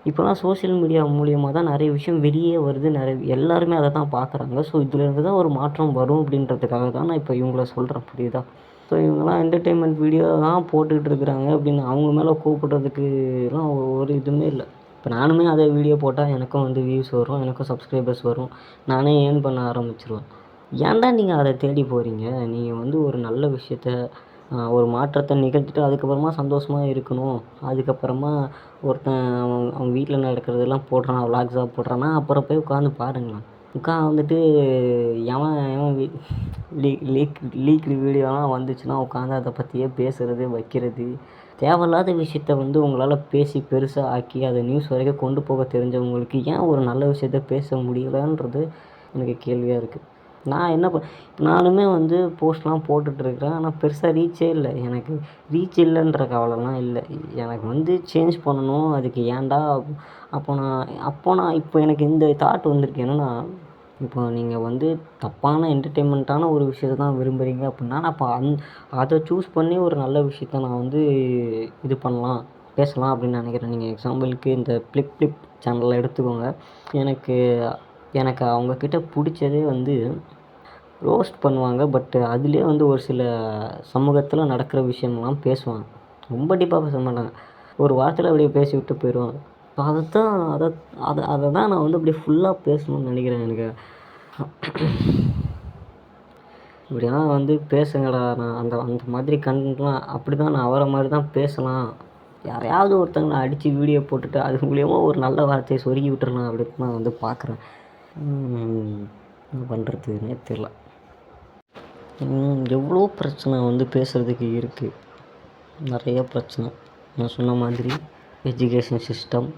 இப்போலாம் சோஷியல் மீடியா மூலியமா தான் நிறைய விஷயம் வெளியே வருது. எல்லாருமே அதை தான் பார்க்குறாங்க. ஸோ இதுலேருந்து தான் ஒரு மாற்றம் வரும் அப்படின்றதுக்காக தான் நான் இப்போ இவங்கள சொல்கிறேன். புரியுதா? ஸோ இவங்கலாம் என்டர்டெயின்மெண்ட் வீடியோ தான் போட்டுக்கிட்டு இருக்கிறாங்க அப்படின்னு அவங்க மேலே கூப்பிடுறதுக்குலாம் ஒரு இதுவுமே இல்லை. இப்போ நானுமே அதே வீடியோ போட்டால் எனக்கும் வந்து வியூஸ் வரும், எனக்கும் சப்ஸ்கிரைபர்ஸ் வரும். நானே ஏர்ன் பண்ண ஆரம்பிச்சுருவேன். ஏன்டா நீங்கள் அதை தேடி போகிறீங்க? நீங்கள் வந்து ஒரு நல்ல விஷயத்த ஒரு மாற்றத்தை நிகழ்த்திட்டு அதுக்கப்புறமா சந்தோஷமா இருக்கணும். அதுக்கப்புறமா ஒருத்தன் அவன் அவன் வீட்டில் நடக்கிறதெல்லாம் போடுறான், விளாக்ஸாக போடுறான்னா அப்புறம் போய் உட்காந்து பாருங்களேன். உட்காந்துட்டு எவன் எவன் லீக்டு வீடியோலாம் வந்துச்சுன்னா உட்காந்து அதை பற்றியே பேசுகிறது, வைக்கிறது. தேவையில்லாத விஷயத்த வந்து உங்களால் பேசி பெருசாக ஆக்கி அதை நியூஸ் வரைக்கும் கொண்டு போக தெரிஞ்சவங்களுக்கு ஏன் ஒரு நல்ல விஷயத்த பேச முடியலன்றது எனக்கு கேள்வியாக இருக்குது. நான் என்ன நானுமே வந்து போஸ்ட்லாம் போட்டுட்ருக்கிறேன். ஆனால் பெருசாக ரீச்சே இல்லை. எனக்கு ரீச் இல்லைன்ற கவலைலாம் இல்லை. எனக்கு வந்து சேஞ்ச் பண்ணணும். அதுக்கு ஏன்டா அப்போ நான் இப்போ எனக்கு இந்த தாட் வந்திருக்கு. என்னென்னா, இப்போ நீங்கள் வந்து தப்பான என்டர்டெயின்மெண்ட்டான ஒரு விஷயத்த தான் விரும்புகிறீங்க அப்படின்னா, நான் அப்போ அதை சூஸ் பண்ணி ஒரு நல்ல விஷயத்த நான் வந்து இது பண்ணலாம், பேசலாம் அப்படின்னு நினைக்கிறேன். நீங்கள் எக்ஸாம்பிளுக்கு இந்த ஃப்ளிப் சேனலை எடுத்துக்கோங்க. எனக்கு எனக்கு அவங்கக்கிட்ட பிடிச்சதே வந்து ரோஸ்ட் பண்ணுவாங்க. பட் அதுலேயே வந்து ஒரு சில சமூகத்தில் நடக்கிற விஷயம்லாம் பேசுவாங்க. ரொம்ப டீப்பாக பேச மாட்டாங்க. ஒரு வார்த்தையில் அப்படியே பேசி விட்டு போயிடுவாங்க. அதைத்தான் அதை அதை அதை தான் நான் வந்து அப்படியே ஃபுல்லாக பேசணும்னு நினைக்கிறேன். எனக்கு இப்படிலாம் வந்து பேசுங்கடா. நான் அந்த அந்த மாதிரி கண்டென்ட்லாம் அப்படி தான் நான் அவரை மாதிரி தான் பேசலாம். யாரையாவது ஒருத்தவங்களை அடித்து வீடியோ போட்டுட்டு அது மூலியமா ஒரு நல்ல வார்த்தையை சொருகி விட்டுறலாம் அப்படின்னு நான் வந்து பார்க்குறேன். என்ன பண்ணுறதுன்னே தெரில. எவ்வளோ பிரச்சனை வந்து பேசுகிறதுக்கு இருக்குது. நிறைய பிரச்சனை. நான் சொன்ன மாதிரி education system,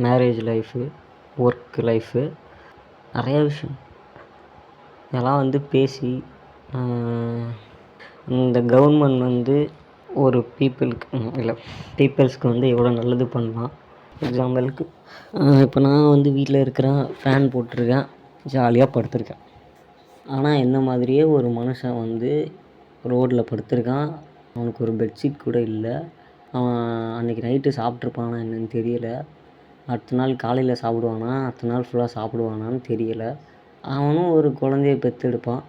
marriage life, work life, நிறைய விஷயம். இதெல்லாம் வந்து பேசி இந்த கவர்மெண்ட் வந்து ஒரு பீப்பிள்ஸ்க்கு வந்து எவ்வளோ நல்லது பண்ணலாம். எக்ஸாம்பிளுக்கு இப்போ நான் வந்து வீட்டில் இருக்கிறேன், ஃபேன் போட்டிருக்கேன், ஜாலியாக படுத்திருக்கேன். ஆனால் என்ன மாதிரியே ஒரு மனுஷன் வந்து ரோட்டில் படுத்திருக்கான். அவனுக்கு ஒரு பெட்ஷீட் கூட இல்லை. அவன் அன்றைக்கி நைட்டு சாப்பிட்ருப்பானா என்னன்னு தெரியல. அடுத்த நாள் காலையில் சாப்பிடுவானா, அடுத்த நாள் ஃபுல்லாக சாப்பிடுவானான்னு தெரியலை. அவனும் ஒரு குழந்தைய பெற்றெடுப்பான்.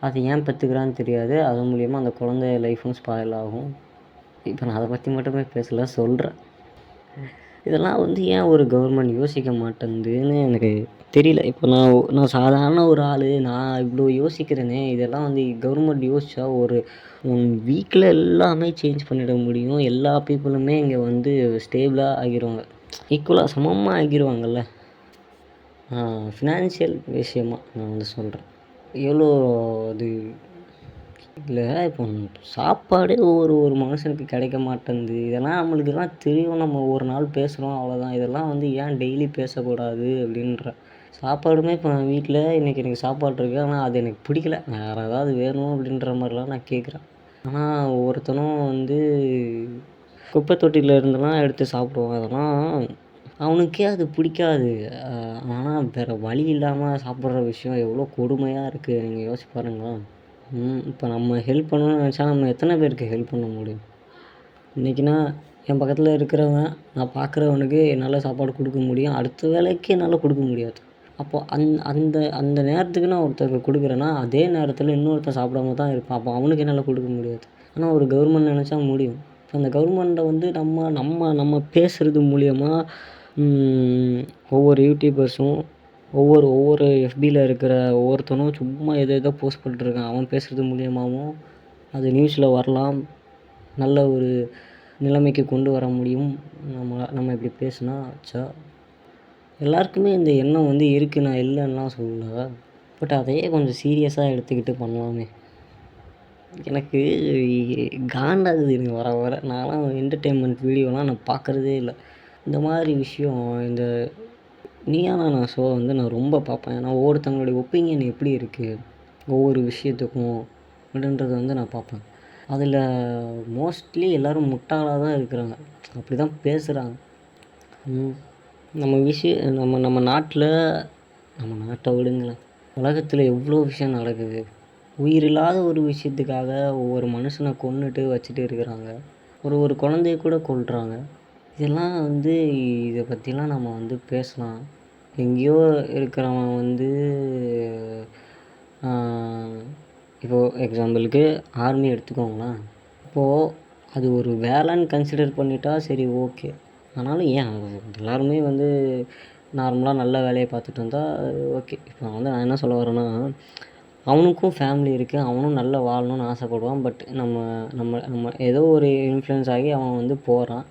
அது ஏன் பெற்றுக்கிறான்னு தெரியாது. அது மூலிமா அந்த குழந்தை லைஃப்பும் ஸ்பாயில் ஆகும். இப்போ நான் அதை பற்றி மட்டுமே பேசல, சொல்கிறேன். இதெல்லாம் வந்து ஏன் ஒரு கவர்மெண்ட் யோசிக்க மாட்டேங்குதுன்னு எனக்கு தெரியல. இப்போ நான் சாதாரண ஒரு ஆள், நான் இவ்வளோ யோசிக்கிறேனே, இதெல்லாம் வந்து கவர்மெண்ட் யோசித்தா ஒரு 1 வீக்கில் எல்லாமே சேஞ்ச் பண்ணிட முடியும். எல்லா பீப்புளுமே இங்கே வந்து ஸ்டேபிளாக ஆகிடுவாங்க, ஈக்குவலாக சமமாக ஆகிடுவாங்கள்ல. ஃபினான்ஷியல் விஷயமா நான் வந்து சொல்கிறேன். எவ்வளோ அது இல்லை. இப்போ சாப்பாடே ஒரு மனுஷனுக்கு கிடைக்க மாட்டேங்குது. இதெல்லாம் நம்மளுக்கெல்லாம் தெரியும். நம்ம ஒரு நாள் பேசுகிறோம், அவ்வளோதான். இதெல்லாம் வந்து ஏன் டெய்லி பேசக்கூடாது அப்படின்றேன். சாப்பாடுமே இப்போ நான் வீட்டில் இன்றைக்கி எனக்கு சாப்பாடு இருக்குது, ஆனால் அது எனக்கு பிடிக்கல. வேறு ஏதாவது வேணும் அப்படின்ற மாதிரிலாம் நான் கேட்குறேன். ஆனால் ஒவ்வொருத்தனும் வந்து குப்பை தொட்டியில் இருந்தெல்லாம் எடுத்து சாப்பிடுவான். அதெல்லாம் அவனுக்கே அது பிடிக்காது. ஆனால் வேறு வழி இல்லாமல் சாப்பிட்ற விஷயம் எவ்வளோ கொடுமையாக இருக்குது. நீங்கள் யோசிச்சு பாருங்களேன். இப்போ நம்ம ஹெல்ப் பண்ணணும்னு நினச்சா நம்ம எத்தனை பேருக்கு ஹெல்ப் பண்ண முடியும்? இன்றைக்கினா என் பக்கத்தில் இருக்கிறவன், நான் பார்க்குறவனுக்கு என்னால் சாப்பாடு கொடுக்க முடியும். அடுத்த வேளைக்கு என்னால் கொடுக்க முடியாது. அப்போது அந்த அந்த நேரத்துக்கு நான் ஒருத்தருக்கு கொடுக்குறேன்னா, அதே நேரத்தில் இன்னொருத்தன் சாப்பிடாம தான் இருப்பான். அப்போ அவனுக்கு என்னால் கொடுக்க முடியாது. ஆனால் ஒரு கவர்மெண்ட் நினச்சா முடியும். இப்போ அந்த கவர்மெண்ட்டை வந்து நம்ம பேசுகிறது மூலியமா ஒவ்வொரு யூடியூபர்ஸும் ஒவ்வொரு எஃபியில் இருக்கிற ஒவ்வொருத்தனும் சும்மா எதோ போஸ்ட் பண்ணிட்டுருக்கான். அவன் பேசுகிறது மூலியமாகவும் அது நியூஸில் வரலாம். நல்ல ஒரு நிலைமைக்கு கொண்டு வர முடியும். நம்ம இப்படி பேசுனா ஆச்சா. எல்லாருக்குமே இந்த எண்ணம் வந்து இருக்குது, நான் இல்லைன்னுலாம் சொல்லல. பட் அதையே கொஞ்சம் சீரியஸாக எடுத்துக்கிட்டு பண்ணலாமே. எனக்கு காண்டாகுது எனக்கு வர வர. நான்லாம் என்டர்டெயின்மெண்ட் வீடியோலாம் நான் பார்க்குறதே இல்லை. இந்த மாதிரி விஷயம் இந்த நீயா நானா ஷோ வந்து நான் ரொம்ப பார்ப்பேன். ஏன்னா ஒவ்வொருத்தவங்களுடைய ஒப்பீனியன் எப்படி இருக்குது ஒவ்வொரு விஷயத்துக்கும் அப்படின்றத வந்து நான் பார்ப்பேன். அதில் மோஸ்ட்லி எல்லோரும் முட்டாளாக தான் இருக்கிறாங்க, அப்படி தான் பேசுகிறாங்க. நம்ம நாட்டில் நம்ம நாட்டை விடுங்களேன். உலகத்தில் எவ்வளோ விஷயம் நடக்குது. உயிரில்லாத ஒரு விஷயத்துக்காக ஒவ்வொரு மனுஷனை கொன்னுட்டு வச்சுட்டு இருக்கிறாங்க. ஒரு ஒரு குழந்தைய கூட கொல்றாங்க. இதெல்லாம் வந்து இதை பற்றிலாம் நம்ம வந்து பேசலாம். எங்கேயோ இருக்கிறவன் வந்து இப்போது எக்ஸாம்பிளுக்கு ஆர்மி எடுத்துக்கோங்களேன். இப்போது அது ஒரு வேலைன்னு கன்சிடர் பண்ணிட்டா சரி ஓகே. ஆனாலும் ஏன் எல்லாருமே வந்து நார்மலாக நல்ல வேலையை பார்த்துட்டு வந்தால் ஓகே. இப்போ நான் என்ன சொல்ல வரேன்னா, அவனுக்கும் ஃபேமிலி இருக்குது. அவனும் நல்லா வாழணும்னு ஆசைப்படுவான். பட் நம்ம நம்ம நம்ம ஏதோ ஒரு இன்ஃப்ளூயன்ஸ் ஆகி அவன் வந்து போகிறான்.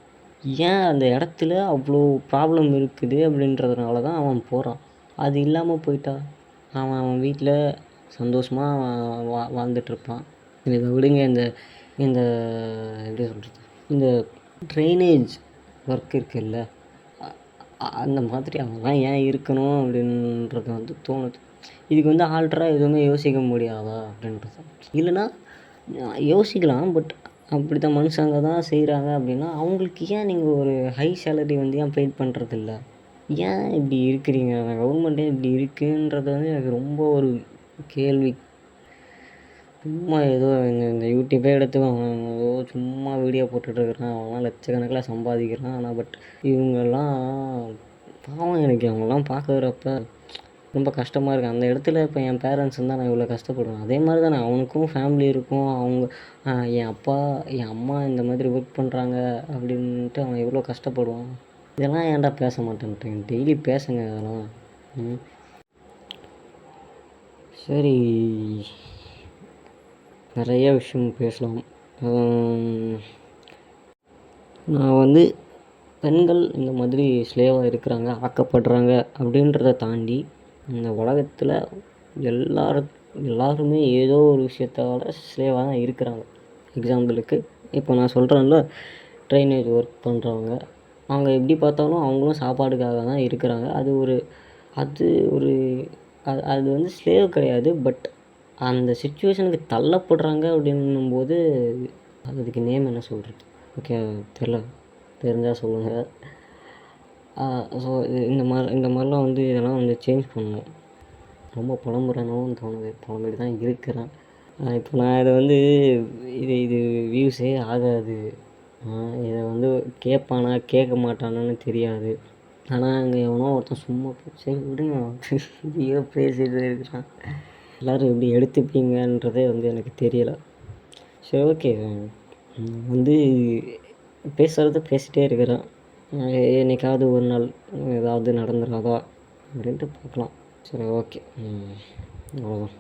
ஏன் அந்த இடத்துல அவ்வளோ ப்ராப்ளம் இருக்குது அப்படின்றதுனால தான் அவன் போகிறான். அது இல்லாமல் போயிட்டா அவன் அவன் வீட்டில் சந்தோஷமாக வாழ்ந்துட்டுருப்பான். இதை விடுங்க. இந்த இந்த எப்படி சொல்கிறது, இந்த ட்ரைனேஜ் ஒர்க் இருக்குல்ல, அந்த மாதிரி அவன்லாம் ஏன் இருக்கணும் அப்படின்றது வந்து தோணுது. இதுக்கு வந்து ஆல்ட்ராக எதுவுமே யோசிக்க முடியாதா அப்படின்றது. இல்லைன்னா யோசிக்கலாம். பட் அப்படி தான் மனுஷங்க தான் செய்கிறாங்க அப்படின்னா அவங்களுக்கு ஏன் நீங்கள் ஒரு ஹை சேலரி வந்து ஏன் பெய்ட் பண்ணுறதில்ல? ஏன் இப்படி இருக்கிறீங்க? கவர்மெண்ட்டே இப்படி இருக்குன்றது வந்து எனக்கு ரொம்ப ஒரு கேள்வி. சும்மா ஏதோ இந்த யூடியூப்பே எடுத்துக்கோங்க. ஏதோ சும்மா வீடியோ போட்டுட்ருக்குறான். அவன்லாம் லட்சக்கணக்கில் சம்பாதிக்கிறான். ஆனால் பட் இவங்கெல்லாம் பாவம். எனக்கு அவங்களாம் பார்க்குறப்ப ரொம்ப கஷ்டமாக இருக்குது. அந்த இடத்துல இப்போ என் பேரண்ட்ஸ் இருந்தால் நான் இவ்வளோ கஷ்டப்படுவேன். அதே மாதிரி தானே அவனுக்கும் ஃபேமிலி இருக்கும். அவங்க என் அப்பா என் அம்மா இந்த மாதிரி ஒர்க் பண்ணுறாங்க அப்படின்ட்டு அவன் எவ்வளோ கஷ்டப்படுவான். இதெல்லாம் ஏன்டா பேச மாட்டேன்ட்டேன். டெய்லி பேசுங்க அதெல்லாம். சரி, நிறைய விஷயம் பேசலாம். நான் வந்து பெண்கள் இந்த மாதிரி ஸ்லேவாக இருக்கிறாங்க, ஆக்கப்படுறாங்க அப்படின்றத தாண்டி இந்த உலகத்தில் எல்லாருமே ஏதோ ஒரு விஷயத்தால் ஸ்லேவாக தான் இருக்கிறாங்க. எக்ஸாம்பிளுக்கு இப்போ நான் சொல்கிறேன்ல, ட்ரைனேஜ் ஒர்க் பண்ணுறவங்க, அவங்க எப்படி பார்த்தாலும் அவங்களும் சாப்பாடுக்காக தான் இருக்கிறாங்க. அது ஒரு அது வந்து ஸ்லேவ் கிடையாது. பட் அந்த சிச்சுவேஷனுக்கு தள்ளப்படுறாங்க அப்படின்னும்போது அதுக்கு நேம் என்ன சொல்கிறது? ஓகே, தெரிஞ்சால் சொல்லுங்கள். ஸோ இந்த மாதிரிலாம் வந்து இதெல்லாம் வந்து சேஞ்ச் பண்ணணும். ரொம்ப புலம்புறேனும் தோணுது. புலம்பிட்டு தான் இருக்கிறேன். இப்போ நான் இதை வந்து இது வியூஸே ஆகாது. இதை வந்து கேட்பானா கேட்க மாட்டானான்னு தெரியாது. ஆனால் அங்கே எவனோ ஒருத்தன் சும்மா சரி விடுங்க ஐயோ பேசிட்டு இருக்கிறான். எல்லோரும் எப்படி எடுத்துப்பீங்கன்றதே வந்து எனக்கு தெரியலை. சரி ஓகே, வந்து பேசுகிறது பேசிகிட்டே இருக்கிறேன். என்றைக்காவது ஒரு நாள் ஏதாவது நடந்துடாதா அப்படின்ட்டு பார்க்கலாம். சரி ஓகே, அவ்வளோதான்.